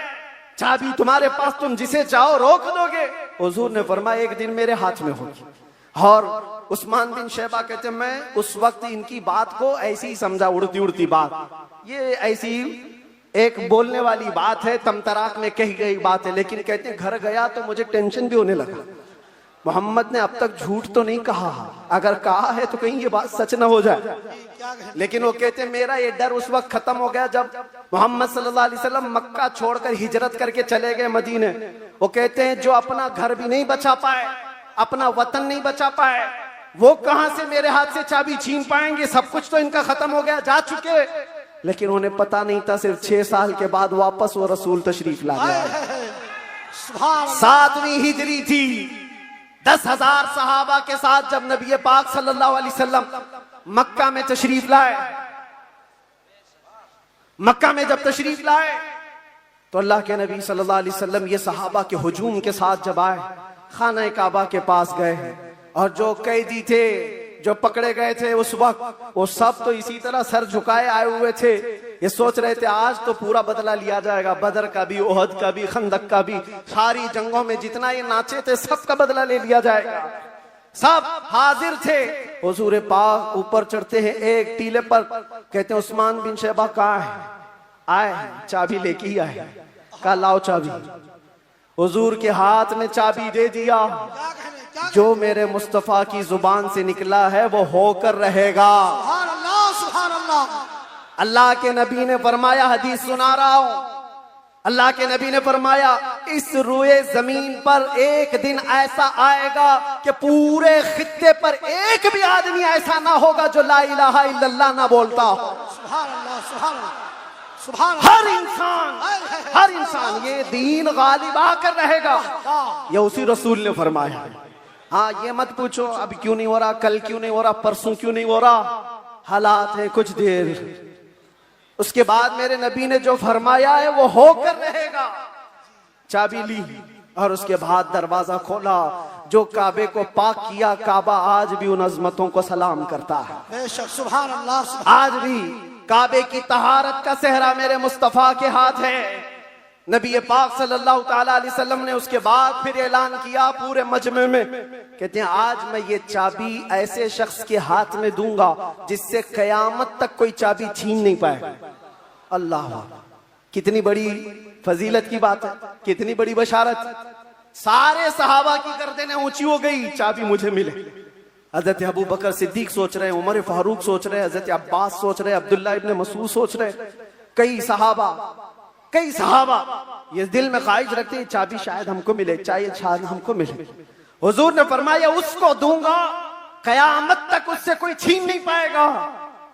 चाबी तुम्हारे पास, तुम जिसे चाहो रोक दोगे। हुजूर ने फरमाया एक दिन मेरे हाथ में होगी। और उस्मान बिन शैबा कहते मैं उस वक्त इनकी बात को ऐसी ही समझा, उड़ती उड़ती बात, ये ऐसी एक बोलने वाली बात है, तमतराक में कही गई बात है। लेकिन कहते घर गया तो मुझे टेंशन भी होने लगा, मोहम्मद ने अब तक झूठ तो नहीं कहा, अगर कहा है तो कहीं ये बात सच ना हो जाए। लेकिन वो कहते मेरा ये डर उस वक्त खत्म हो गया जब मोहम्मद सल्लल्लाहु अलैहि वसल्लम मक्का छोड़कर हिजरत करके चले गए मदीने। वो कहते हैं जो अपना घर भी नहीं बचा पाए, अपना वतन नहीं बचा पाए, वो कहां से मेरे हाथ से चाबी छीन पाएंगे? सब कुछ तो इनका खत्म हो गया, जा चुके। लेकिन उन्हें पता नहीं था सिर्फ 6 साल के बाद वापस वो रसूल तशरीफ ला गया। 7वीं हिजरी थी, 10,000 सहाबा के साथ जब नबी पाक सल्लल्लाहु अलैहि वसल्लम मक्का में तशरीफ लाए, मक्का में जब तशरीफ लाए तो अल्लाह के नबी सल्लल्लाहु अलैहि वसल्लम ये सहाबा के हुजूम के साथ जब आए, खाना काबा के पास गए और जो कैदी थे, जो पकड़े गए थे उस वक्त, वो सब तो इसी तरह सर झुकाए आए हुए थे। ये सोच रहे थे आज तो पूरा बदला लिया जाएगा, बदर का भी, ओहद का भी, खंदक का भी, सारी जंगों में जितना ये नाचे थे सबका बदला ले लिया जाएगा। सब हाजिर थे। हुजूर पाक ऊपर चढ़ते हैं एक टीले पर, कहते हैं उस्मान बिन शैबा कहाँ है? आए, चाबी लेके ही आए। कहा लाओ चाबी। हुजूर के हाथ में चाबी दे दिया, जो मेरे मुस्तफा की जुबान से निकला है वो होकर रहेगा। सुभान अल्लाह, सुभान अल्लाह। अल्लाह के नबी ने फरमाया, हदीस सुना रहा हूं, अल्लाह के नबी ने फरमाया इस रुए जमीन पर एक दिन ऐसा आएगा कि पूरे खित्ते पर एक भी आदमी ऐसा ना होगा जो ला इलाहा इल्लल्लाह ना बोलता हो। सुभान अल्लाह, सुभान अल्लाह, सुभान अल्लाह। हर इंसान ये दीन गालिब आकर रहेगा, ये उसी रसूल ने फरमाया। हाँ, ये मत पूछो अब क्यों नहीं हो रहा, कल क्यों नहीं हो रहा, परसों क्यों नहीं हो रहा, हालात है कुछ देर। उसके बाद मेरे नबी ने जो फरमाया है वो होकर रहेगा। चाबी ली और उसके बाद दरवाजा खोला, जो काबे को पाक किया, काबा आज भी उन अजमतों को सलाम करता है। बेशक, सुभान अल्लाह, आज भी काबे की तहारत का सेहरा मेरे मुस्तफा के हाथ है। नबी पाक सल्लल्लाहु ताला अलैहि वसल्लम ने उसके बाद फिर ऐलान किया पूरे मजमे में, कहते हैं आज मैं ये चाबी ऐसे शख्स के हाथ में दूंगा जिससे कयामत तक कोई चाबी छीन नहीं पाए। अल्लाह, कितनी बड़ी फजीलत की बात है, कितनी बड़ी बशारत। सारे सहाबा की गर्दनें ऊंची हो गई, चाबी मुझे मिले। हजरत अबू बकर सिद्दीक सोच रहे, उमर फारूक सोच रहे, हजरत अब्बास सोच रहे, अब्दुल्ला इब्ने मसूद सोच रहे, कई सहाबा ये दिल में ख्वाहिश रखते हैं चाबी शायद हमको मिले, चाहे शायद हमको मिले। हुजूर ने फरमाया उसको दूंगा, कयामत तक उससे कोई छीन नहीं पाएगा।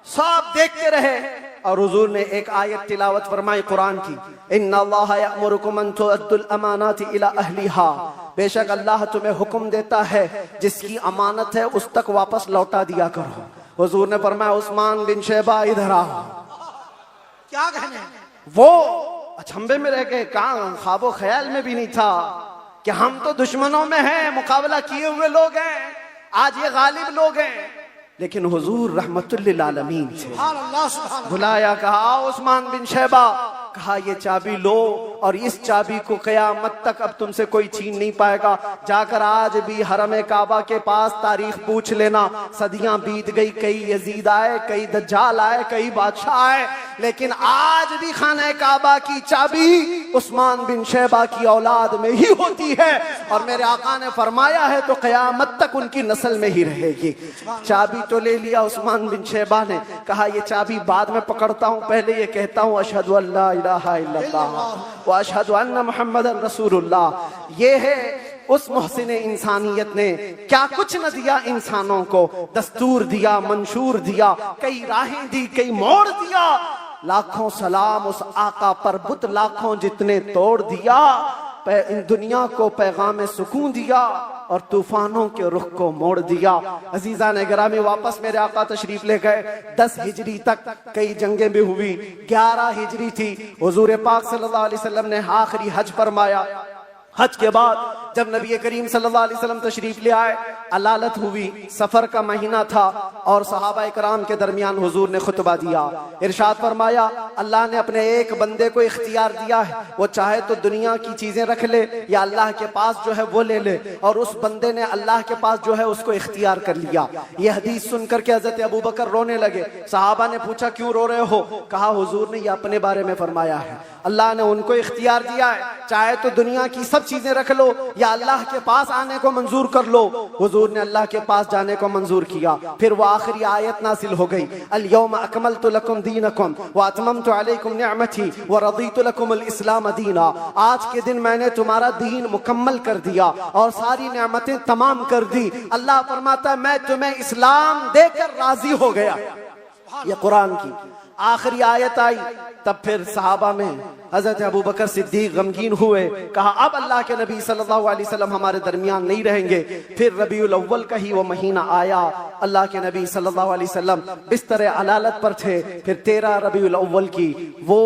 सब देखते रहे और हुजूर ने एक आयत तिलावत फरमाई कुरान की, इन्नल्लाह यअमुरुकुम अन तुअद्दुल अमानाति इला अहलिहा, बेशक अल्लाह तुम्हें हुक्म देता है जिसकी अमानत है उस तक वापस लौटा दिया करो। हुजूर ने फरमाया उस्मान बिन शैबा इधर आओ। क्या कहने, वो अचंभे में रह गए, कहां ख्वाबो ख्याल में भी नहीं था कि हम तो दुश्मनों में हैं, मुकाबला किए हुए लोग हैं, आज ये गालिब लोग हैं। लेकिन हुजूर रहमतुल लिल आलमीन थे। सुभान अल्लाह, सुभान अल्लाह। बुलाया, कहा उस्मान बिन शैबा, कहा ये चाबी लो और इस चाबी को क़यामत तक अब तुमसे कोई छीन नहीं पाएगा। जाकर आज भी हरम काबा के पास तारीख पूछ लेना। सदियां बीत गई, कई यजीद आए, कई दज्जाल आए, कई बादशाह आए, लेकिन आज भी खाना काबा की चाबी उस्मान बिन शैबा की औलाद में ही होती है। और मेरे आका ने फरमाया है तो क़यामत तक उनकी नस्ल में ही रहेगी। चाबी तो ले लिया उस्मान बिन शैबा ने, कहा ये चाबी बाद में पकड़ता हूं, पहले ये कहता हूं अशहदु अल्ला इलाहा इल्लल्लाह व अशहदु अन्ना मुहम्मदन रसूलुल्लाह। ये है उस मोहसिन इंसानियत ने क्या कुछ न दिया इंसानों को, दस्तूर दिया, मंशूर दिया, कई राहें दी, कई मोड़ दिया। लाखों सलाम उस आका पर, बुत लाखों जितने तोड़ दिया। इन दुनिया को पैगाम सुकून दिया और तूफानों के रुख को मोड़ दिया। अजीजा ने गिरामी वापस मेरे आका तशरीफ ले गए। 10 हिजरी तक कई जंगें भी हुई, 11 हिजरी थी, हुजूर पाक सल्लल्लाहु अलैहि वसल्लम ने आखिरी हज फरमाया। हज के बाद जब नबी करीम सल्लल्लाहु अलैहि वसल्लम तशरीफ ले आए, अलालत हुई, सफर का महीना था और सहाबा इकराम के दरमियान हुजूर ने खुतबा दिया। इरशाद फरमाया, अल्लाह ने अपने एक बंदे को इख्तियार दिया है, वो चाहे तो दुनिया की चीजें रख ले या अल्लाह के पास जो है वो ले ले। और उस बंदे ने अल्लाह के पास जो है उसको इख्तियार कर लिया। ये हदीस सुनकर के हजरत अबू बकर रोने लगे। सहाबा ने पूछा क्यों रो रहे हो? कहा हुजूर ने ये अपने बारे में फरमाया है, अल्लाह ने उनको इख्तियार दिया है, चाहे तो दुनिया की सब चीजें रख लो या अल्लाह के पास आने को मंजूर कर लो। हुजूर ने अल्लाह के पास जाने को मंजूर किया। फिर वो आखिरी आयत नासिल हो गई, अल यौम अकमलतु लकुम दीनकुम व अतममतु अलैकुम निअमती व रदीतु लकुमुल इस्लाम दीना। आज के दिन मैंने तुम्हारा दीन मुकम्मल कर दिया और सारी नेमतें तमाम कर दी। अल्लाह फरमाता है मैं तुम्हें इस्लाम देकर राजी हो गया। ये कुरान की आखिरी आयत आई। तब फिर सहाबा में हजरत अबू बकर सिद्दीक गमगीन हुए, कहा अब अल्लाह के नबी सल्लल्लाहु अलैहि वसल्लम हमारे दरमियान नहीं रहेंगे। फिर रबीउल अव्वल का ही वो महीना आया, अल्लाह के नबी सल्लल्लाहु अलैहि वसल्लम बिस्तर अलालत पर थे। फिर 13 रबीउल अव्वल की वो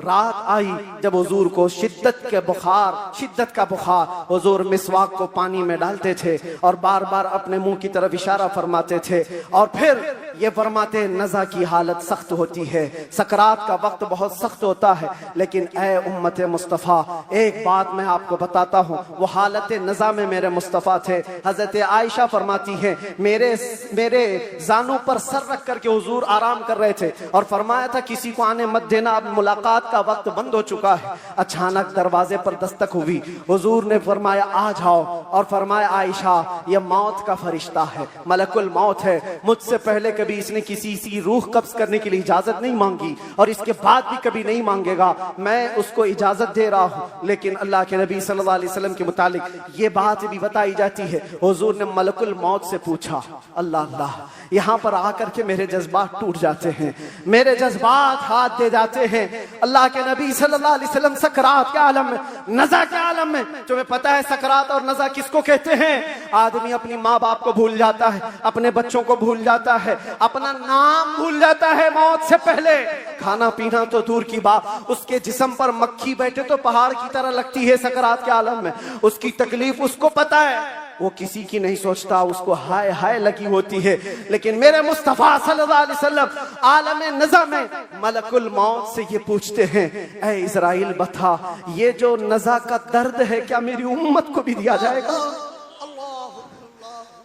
रात आई जब हुजूर को शिद्दत का बुखार, हुजूर मिसवाक को पानी में डालते थे और बार बार अपने मुंह की तरफ इशारा फरमाते थे और फिर ये फरमाते नज़ा की हालत सख्त होती है, सकरात का वक्त बहुत सख्त होता है। लेकिन ऐ उम्मत मुस्तफ़ा, एक बात मैं आपको बताता हूँ, वो हालत नज़ा में मेरे मुस्तफ़ा थे। हजरत आयशा फरमाती है मेरे जानू पर सर रख करके हुजूर आराम कर रहे थे और फरमाया था किसी को आने मत देना, अब मुलाकात का वक्त बंद हो चुका है। अचानक दरवाजे पर दस्तक हुई, हुजूर ने फरमाया आ जाओ और फरमाया आयशा ये मौत का फरिश्ता है, मलकुल मौत है। मुझसे पहले कभी इसने किसी की रूह कब्ज करने के लिए इजाजत नहीं मांगी और इसके बाद भी कभी नहीं मांगेगा, मैं उसको इजाजत दे रहा हूं। लेकिन अल्लाह के नबी सल्लल्लाहु अलैहि वसल्लम के मुतालिक ये बात भी बताई जाती है, हुजूर ने मलकुल मौत से पूछा। अल्लाह अल्लाह, यहाँ पर आकर के मेरे जज्बात टूट जाते हैं, मेरे जज्बात हाथ दे जाते हैं। अल्लाह के नबी सल्लल्लाहु अलैहि वसल्लम सकरात के आलम में, नज़ा के आलम में, तुम्हें पता है सकरात और नज़ा किसको कहते हैं? आदमी अपनी माँ बाप को भूल जाता है, अपने बच्चों को भूल जाता है, अपना नाम भूल जाता है मौत से पहले। खाना पीना तो दूर की बात, उसके जिस्म पर मक्खी बैठे तो पहाड़ की तरह लगती है सकरात के आलम में। उसकी तकलीफ उसको पता है, वो किसी की नहीं सोचता, उसको हाय हाय लगी होती है। लेकिन मेरे मुस्तफा सल्लल्लाहु अलैहि वसल्लम आलम नज़ा में मलकुल मौत से ये पूछते हैं, ऐ इज़राइल बता ये जो नज़ा का दर्द है क्या मेरी उम्मत को भी दिया जाएगा?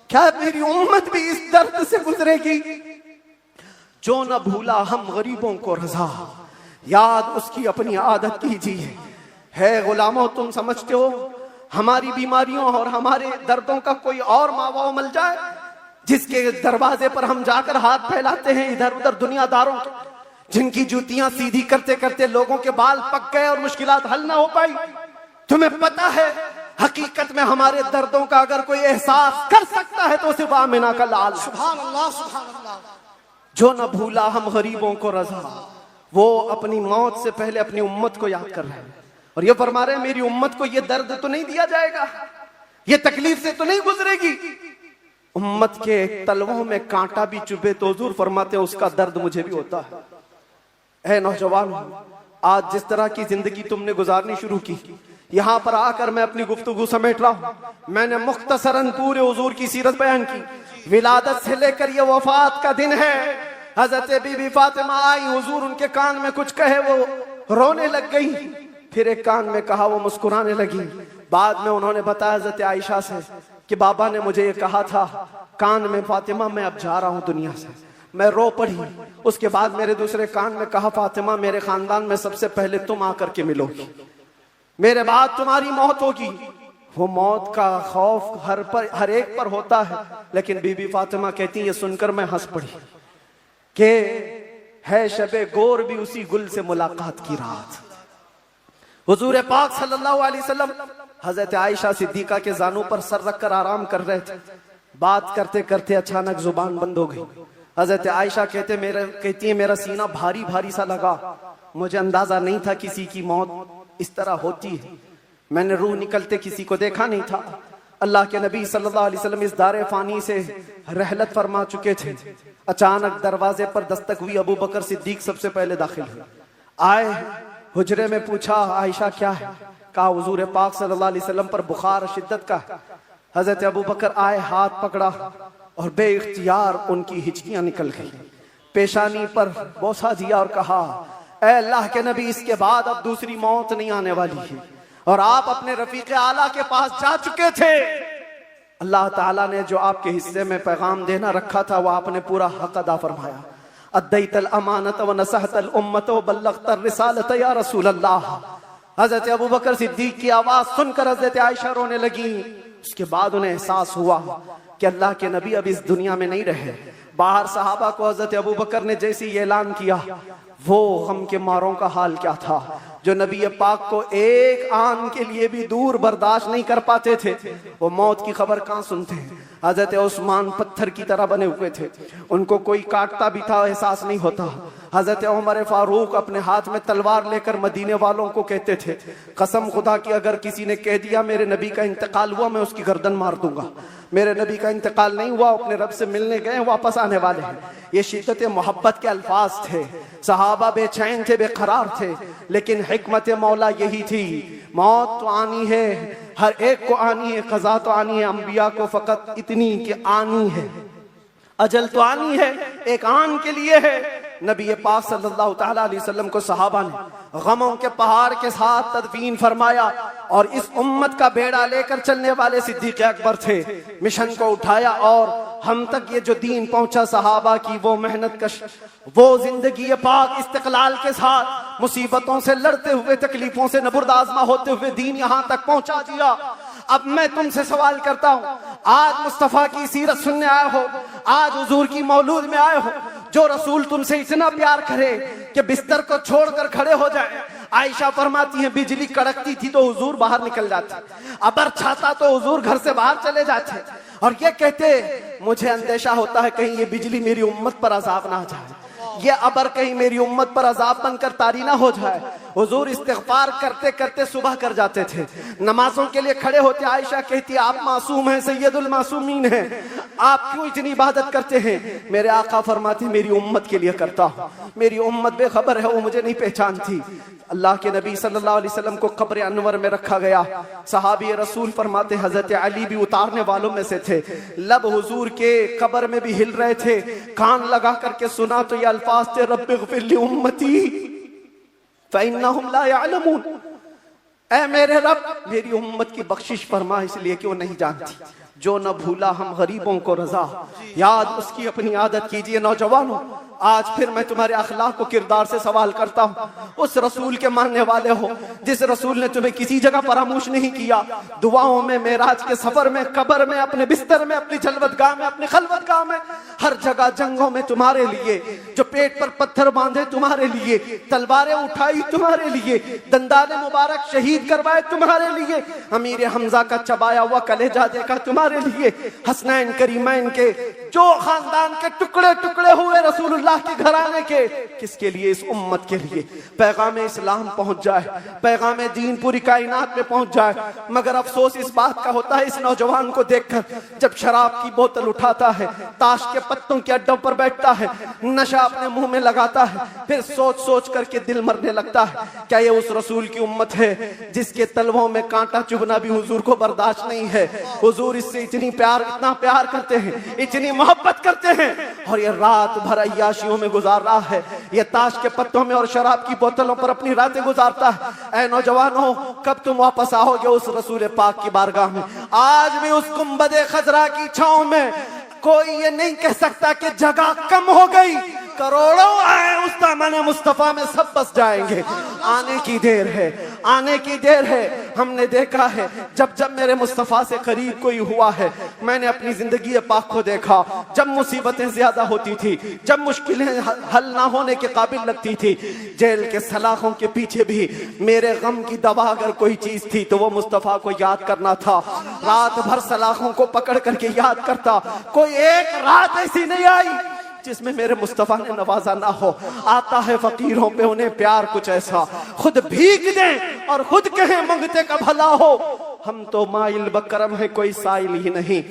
क्या मेरी उम्मत भी इस दर्द से गुजरेगी? जो न भूला हम गरीबों को रजा, याद उसकी अपनी आदत कीजिए। है गुलामों, तुम समझते हो हमारी बीमारियों और हमारे दर्दों का कोई और मावा मिल जाए जिसके दरवाजे पर हम जाकर हाथ फैलाते हैं इधर उधर दुनियादारों के, जिनकी जूतियां सीधी करते करते लोगों के बाल पक गए और मुश्किलात हल ना हो पाई? तुम्हें पता है हकीकत में हमारे दर्दों का अगर कोई एहसास कर सकता है तो सिर्फ आमिना का लाल। सुभान अल्लाह, सुभान अल्लाह। जो न भूला हम गरीबों को रजा, वो अपनी मौत से पहले अपनी उम्मत को याद कर रहे हैं और ये फरमा रहे हैं मेरी उम्मत को ये दर्द तो नहीं दिया जाएगा, ये तकलीफ से तो नहीं गुजरेगी। उम्मत के तलवों में कांटा भी चुभे तो हुजूर फरमाते उसका दर्द मुझे भी होता है। ऐ नौजवान, आज जिस तरह की जिंदगी तुमने गुजारनी शुरू की, यहाँ पर आकर मैं अपनी गुफ्तगू समेट रहा हूँ। मैंने मुख्तसरन पूरे हुजूर की सीरत बयान की। विलादत से लेकर ये वफात का दिन है। हजरत बीबी फातिमा आई, हुजूर उनके कान में कुछ कहे, वो रोने लग गई। फिर एक कान में कहा, वो मुस्कुराने लगी। बाद में उन्होंने बताया हज़रत आयशा से कि बाबा ने मुझे ये कहा था कान में, फातिमा मैं अब जा रहा हूँ दुनिया से। मैं रो पड़ी। उसके बाद मेरे दूसरे कान में कहा, फातिमा मेरे खानदान में सबसे पहले तुम आकर के मिलोगी, मेरे बाद तुम्हारी मौत होगी। वो मौत का खौफ हर एक पर होता है, लेकिन बीबी फातिमा कहती ये सुनकर मैं हंस पड़ी कि है शबे गोर भी उसी गुल से मुलाकात की रात। हुजूर पाक सल्लल्लाहु अलैहि वसल्लम हजरत आयशा सिद्दीका के जानू पर सर रखकर आराम कर रहे थे। बात करते करते अचानक जुबान बंद हो गई। हजरत आयशा कहती है मेरा सीना भारी भारी सा लगा। मुझे अंदाजा नहीं था किसी की मौत इस तरह होती है। मैंने रूह निकलते किसी को देखा नहीं था। अल्लाह के नबी सल्लल्लाहु अलैहि वसल्लम इस दारे फानी से रहलत फरमा चुके थे। अचानक दरवाजे पर दस्तक हुई। अबू बकर सिद्दीक सबसे पहले दाखिल हुए। आए, हुजरे में पूछा आयशा क्या है? कहा हुजूर पाक सल्लल्लाहु अलैहि वसल्लम पर बुखार शिद्दत का है। हजरत अबू बकर आए, हाथ पकड़ा और बेइख्तियार उनकी हिचकियां निकल गई। पेशानी पर बोसा दिया और कहा, ऐ अल्लाह के नबी, इसके बाद अब दूसरी मौत नहीं आने वाली है और आप अपने रफीक आला के पास जा चुके थे। अल्लाह ताला ने जो आपके हिस्से में पैगाम देना रखा था वो आपने पूरा हक अदा फरमाया। अद्दैतल अमानत व नसहतल उम्मत व बल्लगतर रिसालत या रसूल अल्लाह। हजरत अबू बकर सिद्दीक की आवाज सुनकर हजरत आयशा रोने लगी। उसके बाद उन्हें एहसास हुआ कि अल्लाह के नबी अब इस दुनिया में नहीं रहे। बाहर सहाबा को हजरत अबू बकर ने जैसे ही ऐलान किया, वो गम के मारों का हाल क्या था जो नबी पाक को एक आन के लिए भी दूर बर्दाश्त नहीं कर पाते थे। वो मौत की खबर कहाँ सुनते हैं। हजरत उस्मान पत्थर की तरह बने हुए थे, उनको कोई काटता भी था एहसास नहीं होता। हजरत उमर फारूक अपने हाथ में तलवार लेकर मदीने वालों को कहते थे, कसम खुदा की अगर किसी ने कह दिया मेरे नबी का इंतकाल हुआ मैं उसकी गर्दन मार दूंगा। मेरे नबी का इंतकाल नहीं हुआ, अपने रब से मिलने गए, वापस आने वाले हैं। ये शिद्दत मोहब्बत के अल्फाज थे। सहाबा बेचैन थे, बेकरार थे, लेकिन हिकमत मौला यही थी, मौत तो आनी है, हर एक को आनी है, कज़ा तो आनी है, अंबिया को फकत इतनी कि आनी है, अजल तो आनी है, एक आन के लिए है। नबी पाक सल्लल्लाहु ताला अलैहि वसल्लम को सहाबा ने गमों के पहाड़ के साथ तदफीन फरमाया और इस उम्मत का बेड़ा लेकर चलने वाले सिद्दीक अकबर थे। मिशन को उठाया और हम तक ये जो दीन पहुंचा, सहाबा की वो मेहनत कश, वो जिंदगी पाक इस्तिकलाल के साथ मुसीबतों से लड़ते हुए, तकलीफों से नबुर्दाज़मा होते हुए दीन यहाँ तक पहुंचा दिया। अब मैं तुमसे सवाल करता हूँ, आज मुस्तफा की सीरत सुनने आए हो, आज हुजूर की मौलूद में आए हो, जो रसूल तुमसे इतना प्यार करे कि बिस्तर को छोड़कर खड़े हो जाए। आयशा फरमाती है बिजली कड़कती थी तो हुजूर बाहर निकल जाते, अबर छाता तो हुजूर घर से बाहर चले जाते और ये कहते मुझे अंदेशा होता है कहीं ये बिजली मेरी उम्मत पर अजाब ना आ जाए, ये अबर कहीं मेरी उम्मत पर अजाब बनकर तारी ना हो जाए। हुजूर इस्तिग़फ़ार करते करते सुबह कर जाते थे, नमाजों के लिए खड़े होते। आयशा कहती आप मासूम हैं, सैयदुल मासूमीन हैं, आप क्यों इतनी इबादत करते हैं? मेरे आका फरमाते मेरी उम्मत के लिए करता हूँ, मेरी उम्मत बेखबर है, वो मुझे नहीं पहचानती। अल्लाह के नबी सल्लल्लाहु अलैहि वसल्लम को कब्र अनवर में रखा गया। सहाबी रसूल फरमाते हजरत अली भी उतारने वालों में से थे। लब हुजूर के कब्र में भी हिल रहे थे, कान लगा करके सुना तो ये अल्फाज थे, रब्बिग़फिर ली उम्मती फ़इन्नहुम ला यअलमून। ऐ मेरे रब मेरी उम्मत की बख्शिश फरमा, इसलिए कि वो नहीं जानती। जो न भूला हम गरीबों को रजा, याद उसकी अपनी आदत कीजिए। नौजवानों, आज फिर मैं तुम्हारे अखलाक को किरदार से सवाल करता हूँ। उस रसूल के मानने वाले हो जिस रसूल ने तुम्हें किसी जगह फरामोश नहीं किया, दुआओं में, मेराज के सफर में, कब्र में, अपने बिस्तर में, अपनी जलवतगाह में, अपनी खलवतगाह में, हर जगह जंगों में तुम्हारे लिए, जो पेट पर पत्थर बांधे तुम्हारे लिए, तलवारें उठाई तुम्हारे लिए, दंदाने मुबारक शहीद करवाए तुम्हारे लिए, अमीर हमजा का चबाया हुआ कलेजा देखा तुम्हारे लिए, हसनैन करीमैन के जो खानदान के टुकड़े टुकड़े हुए रसूलुल्लाह के घराने के, किसके लिए? इस उम्मत के लिए पैगाम इस्लाम पहुंच जाए, पैगाम दीन पूरी कायनात में पहुंच जाए। मगर अफसोस इस बात का होता है इस नौजवान को देखकर, जब शराब की बोतल उठाता है, ताश के पत्तों के अड्डों पर बैठता है, नशा अपने मुंह में लगाता है, फिर सोच सोच करके दिल मरने लगता है। क्या ये उस रसूल की उम्मत है जिसके तलवों में कांटा चुभना भी हुजूर को बर्दाश्त नहीं है? हुजूर इससे इतना प्यार करते हैं, इतनी मोहब्बत करते हैं, और ये रात भर अय्याशी अय्याशियों में गुजार रहा है, ये ताश के पत्तों में और शराब की बोतलों पर अपनी रातें गुजारता है। ऐ नौजवानों, कब तुम वापस आओगे उस रसूल पाक की बारगाह में? आज भी उस गुंबदे खजरा की छांव में कोई ये नहीं कह सकता कि जगह कम हो गई। करोड़ों आए उस दामन मुस्तफा में, सब बस जाएंगे। आने की देर है, आने की देर है। हमने देखा है जब जब मेरे मुस्तफा से करीब कोई हुआ है, मैंने अपनी जिंदगी पाक को देखा। जब मुसीबतें ज्यादा होती थी, जब मुश्किलें हल ना होने के काबिल लगती थी, जेल के सलाखों के पीछे भी मेरे गम की दवा अगर कोई चीज थी तो वो मुस्तफा को याद करना था। रात भर सलाखों को पकड़ करके याद करता। कोई एक रात ऐसी नहीं आई जिसमें मेरे मुस्तफा ने नवाजा ना हो। आता है फकीरों पे उन्हें प्यार कुछ ऐसा, खुद भीग दें और खुद कहें मंगते का भला हो। हम तो माइल बकरम है, कोई साइल ही नहीं।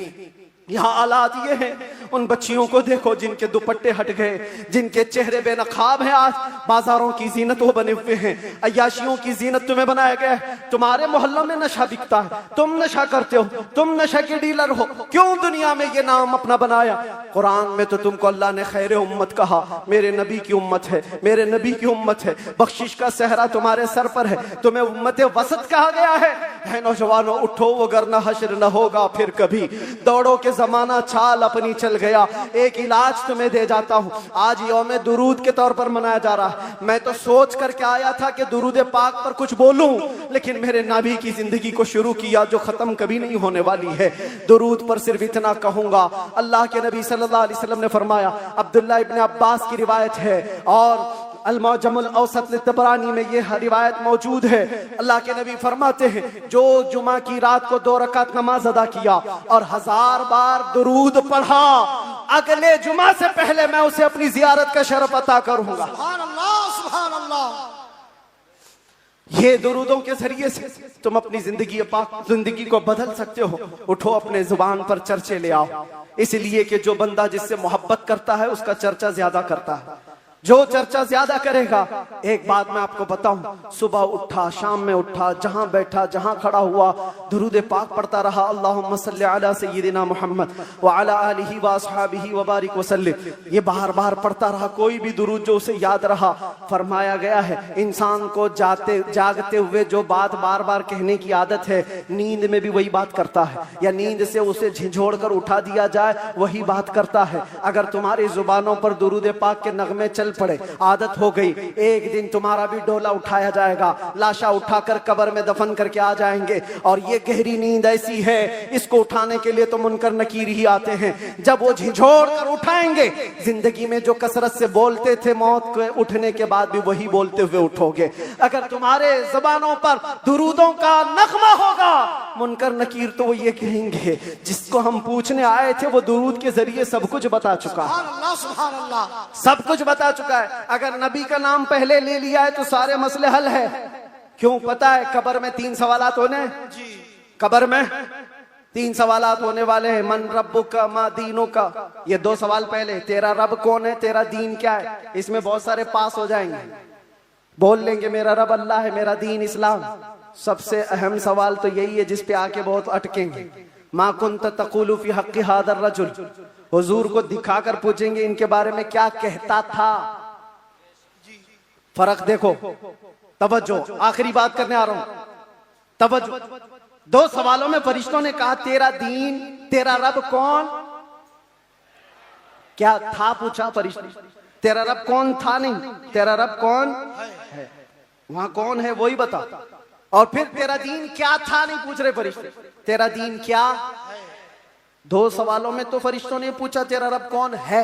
यहाँ हालात ये हैं, उन बच्चियों को देखो जिनके दुपट्टे हट गए, जिनके चेहरे बेनकाब हैं। आज बाजारों की जीनत वो बने हुए हैं, अय्याशियों की जीनत तुम्हें बनाया गया है। तुम्हारे मोहल्लों में नशा बिकता है, तुम नशा करते हो, तुम नशा के डीलर हो। क्यों दुनिया में ये नाम अपना बनाया? कुरान में तो तुमको अल्लाह ने खैर उम्मत कहा, मेरे नबी की उम्मत है, मेरे नबी की उम्मत है। बख्शिश का सहरा तुम्हारे सर पर है, तुम्हें उम्मत वसत कहा गया है। नौजवानों उठो, वगरना हश्र न होगा फिर कभी। दौड़ो के जमाना चाल अपनी चल गया। एक इलाज तुम्हें दे जाता हूं, आज यौम दुरूद के तौर पर मनाया जा रहा है। मैं तो सोच करके आया था कि दुरूद पाक पर कुछ बोलूं, लेकिन मेरे नबी की जिंदगी को शुरू किया जो खत्म कभी नहीं होने वाली है। दुरूद पर सिर्फ इतना कहूंगा, अल्लाह के नबी सल्लल्लाहु अलैहि वसल्लम ने फरमाया, अब्दुल्लाह इब्न अब्बास की रिवायत है और अल-मुअज्जमुल औसत लित-तबरानी में यह रिवायत मौजूद है। अल्लाह के नबी फरमाते हैं, जो जुमा की रात को 2 रकात नमाज अदा किया और 1000 बार दुरूद पढ़ा, अगले जुमा से पहले मैं उसे अपनी जियारत का शरफ अता करूंगा। सुभान अल्लाह, सुभान अल्लाह। ये दुरूदों के जरिए से तुम अपनी जिंदगी को बदल सकते हो। उठो, अपने जुबान पर चर्चे ले आओ, इसलिए कि जो बंदा जिससे मोहब्बत करता है उसका चर्चा ज्यादा करता है। जो चर्चा ज्यादा करेगा, एक बात मैं आपको बताऊं, सुबह उठा, शाम में उठा, जहां बैठा, जहां खड़ा हुआ, दुरूद पाक पढ़ता रहा। अल्लाहुम्मा सल्ली अला सय्यिदिना मुहम्मद व अला आलिहि व अस्हाबिहि व बारिक वसल्लिम। ये बार बार पढ़ता रहा, कोई भी दुरूद जो उसे याद रहा। फरमाया गया है, इंसान को जागते हुए जो बात बार बार कहने की आदत है, नींद में भी वही बात करता है, या नींद से उसे झिझोड़ कर उठा दिया जाए वही बात करता है। अगर तुम्हारी जुबानों पर दुरूद पाक के नगमे चल पड़े, आदत हो गई, एक दिन तुम्हारा भी डोला उठाया जाएगा, लाशा उठाकर कब्र में दफन करके आ जाएंगे। और ये गहरी नींद ऐसी है, इसको उठाने के लिए तो मुनकर नकीर ही आते हैं। जब वो झिझोड़ कर उठाएंगे, जिंदगी में जो कसरत से बोलते थे, मौत के उठने के बाद भी वही बोलते हुए उठोगे। अगर तुम्हारे जुबानों पर दुरूदों का नगमा होगा, मुनकर नकीर तो वो ये कहेंगे, जिसको हम पूछने आए थे वो दुरूद के जरिए सब कुछ बता चुका है, सुभान अल्लाह, सुभान अल्लाह। सब कुछ बता चुका है। अगर नबी का नाम पहले ले लिया है तो सारे मसले हल है। क्यों? पता है कब्र में 3 सवालात होने, कब्र में 3 सवालात होने वाले हैं। मन रब्बुका मा दीनुका, ये 2 सवाल पहले, तेरा रब कौन है, तेरा दीन क्या है। इसमें बहुत सारे पास हो जाएंगे, बोल लेंगे मेरा रब अल्लाह है, मेरा दीन इस्लाम। सबसे अहम सवाल तो यही है जिस पे आके बहुत अटकेंगे। मा कुन्त तक़ूलु फी हक़्क़ि हादर रजुल, हुजूर को दिखाकर पूछेंगे इनके बारे में क्या कहता था। फर्क देखो, तवज्जो, आखिरी बात करने आ रहा हूं, तवज्जो। 2 सवालों में फरिश्तों ने कहा तेरा दीन, तेरा रब कौन, क्या था पूछा फरिश्ते, तेरा रब कौन था नहीं, तेरा रब कौन है, वहां कौन है वही बता। और फिर तेरा दीन क्या था नहीं पूछ रहे फरिश्ते, तेरा दीन क्या है। 2 सवालों में तो फरिश्तों ने पूछा तेरा रब कौन है,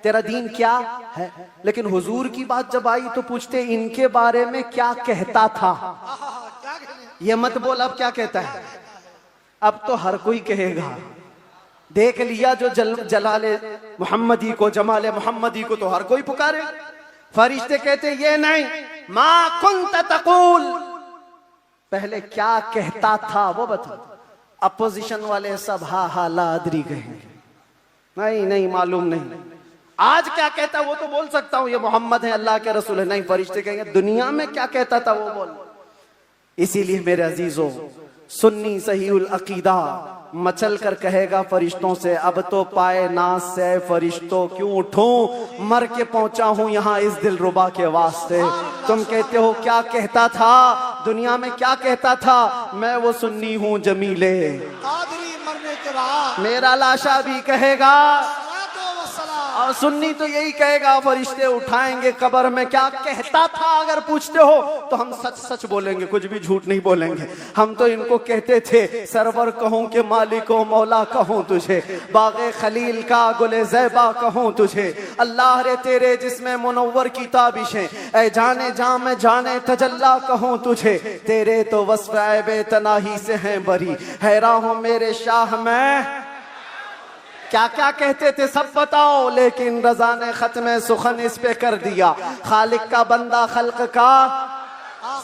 तेरा दीन क्या है, लेकिन हुजूर की बात जब आई तो पूछते इनके बारे में क्या कहता था। ये मत बोल अब क्या कहता है, अब तो हर कोई कहेगा। देख लिया जो जलाले मोहम्मदी को, जमाले मोहम्मदी को तो हर कोई पुकारे। फरिश्ते कहते ये नहीं, मा कुन्त तक़ूल, पहले क्या कहता था वो बता। अपोजिशन वाले सब हा हा लादरी कहेंगे, नहीं नहीं मालूम नहीं। आज क्या कहता वो तो बोल सकता हूं, ये मोहम्मद है, अल्लाह के रसूल है। नहीं, फरिश्ते कहेंगे दुनिया में क्या कहता था वो बोल। इसीलिए मेरे अजीजों, सुन्नी सहीउल अकीदा मचल कर कहेगा फरिश्तों से, अब तो पाए नाज से फरिश्तों क्यों उठूं, मर के पहुंचा हूं यहाँ इस दिलरुबा के वास्ते। तुम कहते हो क्या कहता था दुनिया में, क्या कहता था, मैं वो सुन्नी हूं जमीले, कादरी मरने के बाद मेरा लाशा भी कहेगा, सलातो व सलाम। और सुन्नी तो यही कहेगा फरिश्ते उठाएंगे कब्र में। क्या कहता था अगर पूछते हो तो हम सच सच बोलेंगे, कुछ भी झूठ नहीं बोलेंगे। हम तो इनको कहते थे सरवर कहूं कि मालिको मौला कहूं तुझे, बागे खलील का गुले ज़ैबा कहूं तुझे, अल्लाह रे तेरे जिसमें मुनव्वर की ताबिशें, ऐ जाने जा में जाने तजल्ला कहूं तुझे, तेरे तो वस्फ़ ऐबे तनाही से हैं बरी, हैरान हूं मेरे शाह में। क्या क्या कहते थे सब बताओ, लेकिन रज़ा ने खत्म सुखन इस पे कर दिया। खालिक का बंदा खल्क का,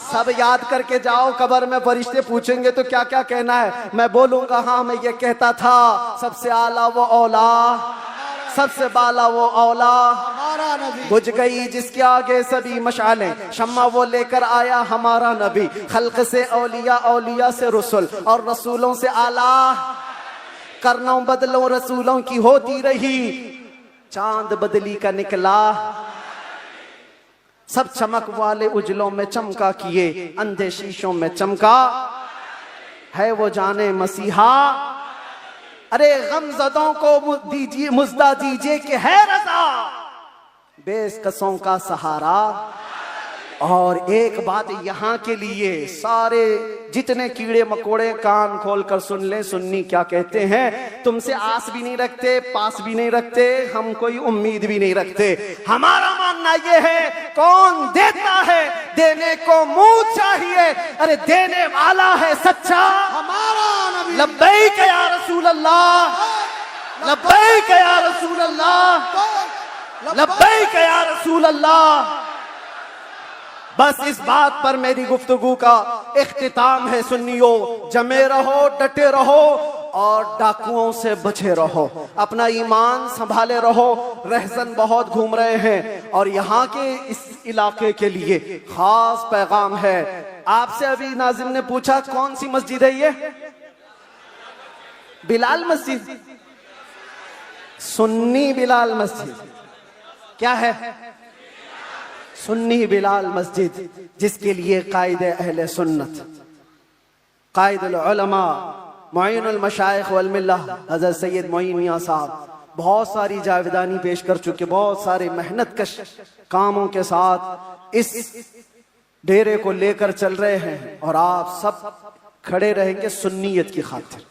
सब याद करके जाओ, कब्र में फरिश्ते पूछेंगे तो क्या क्या कहना है। मैं बोलूंगा हाँ मैं ये कहता था, सबसे आला वो औला, सबसे बाला वो औला, हमारा नबी बुझ गई जिसके आगे सभी मशालें, शम्मा वो लेकर आया हमारा नबी, खल्क से औलिया, औलिया से रसूल, और रसूलों से आला, करनों बदलों रसूलों की होती रही, चांद बदली का निकला, सब चमक वाले उजलों में चमका किए, अंधे शीशों में चमका, है वो जाने मसीहा। अरे गमज़दों को दीजिए मुज़्दा दीजिए कि है रज़ा, बेकसों का सहारा। और एक बात यहाँ के लिए, सारे जितने कीड़े मकोड़े कान खोल कर सुन ले, सुन्नी क्या कहते हैं, तुमसे आस भी नहीं रखते, पास भी नहीं रखते, हम कोई उम्मीद भी नहीं रखते। हमारा मानना ये है कौन देता है, देने को मुंह चाहिए, अरे देने वाला है सच्चा हमारा नबी। लब्बैक या रसूल अल्लाह, लब्बैक या रसूल अल्लाह, लब्बैक या रसूल अल्लाह। बस इस बात पर मेरी गुफ्तगू का इख्तिताम है। सुन्नियों, जमे रहो, डटे रहो और डाकुओं से बचे रहो, अपना ईमान संभाले रहो। रहजन बहुत घूम रहे हैं और यहाँ के इस इलाके के लिए खास पैगाम है। आपसे अभी नाजिम ने पूछा कौन सी मस्जिद है ये, बिलाल मस्जिद, सुन्नी बिलाल मस्जिद। क्या है? सुन्नी बिलाल मस्जिद, जिसके लिए कायदे अहले सुन्नत, कायदुल उलमा, मुईनुल मशाइख वल मिल्ला हज़रत सैयद मोइन मियां साहब बहुत सारी जावेदानी पेश कर चुके, बहुत सारे मेहनत कश कामों के साथ इस डेरे को लेकर चल रहे हैं। और आप सब खड़े रहेंगे सुन्नियत की खातिर,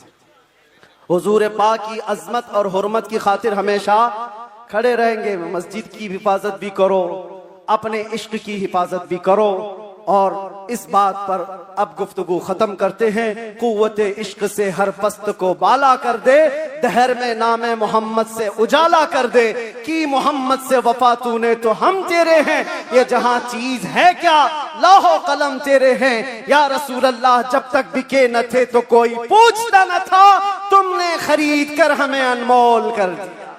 हुजूर पाक की अजमत और हुर्मत की खातिर हमेशा खड़े रहेंगे। मस्जिद की हिफाजत भी करो, अपने इश्क की हिफाजत भी करो। और इस बात पर अब गुफ्तगू खत्म करते हैं। कुव्वते इश्क से हर पस्त को बाला कर दे, दहर में नामे मोहम्मद से उजाला कर दे, कि मोहम्मद से वफा तूने तो हम तेरे हैं, ये जहां चीज है क्या लौहो कलम तेरे हैं। या रसूल अल्लाह, जब तक बिके न थे तो कोई पूछता न था, तुमने खरीद कर हमें अनमोल कर दिया।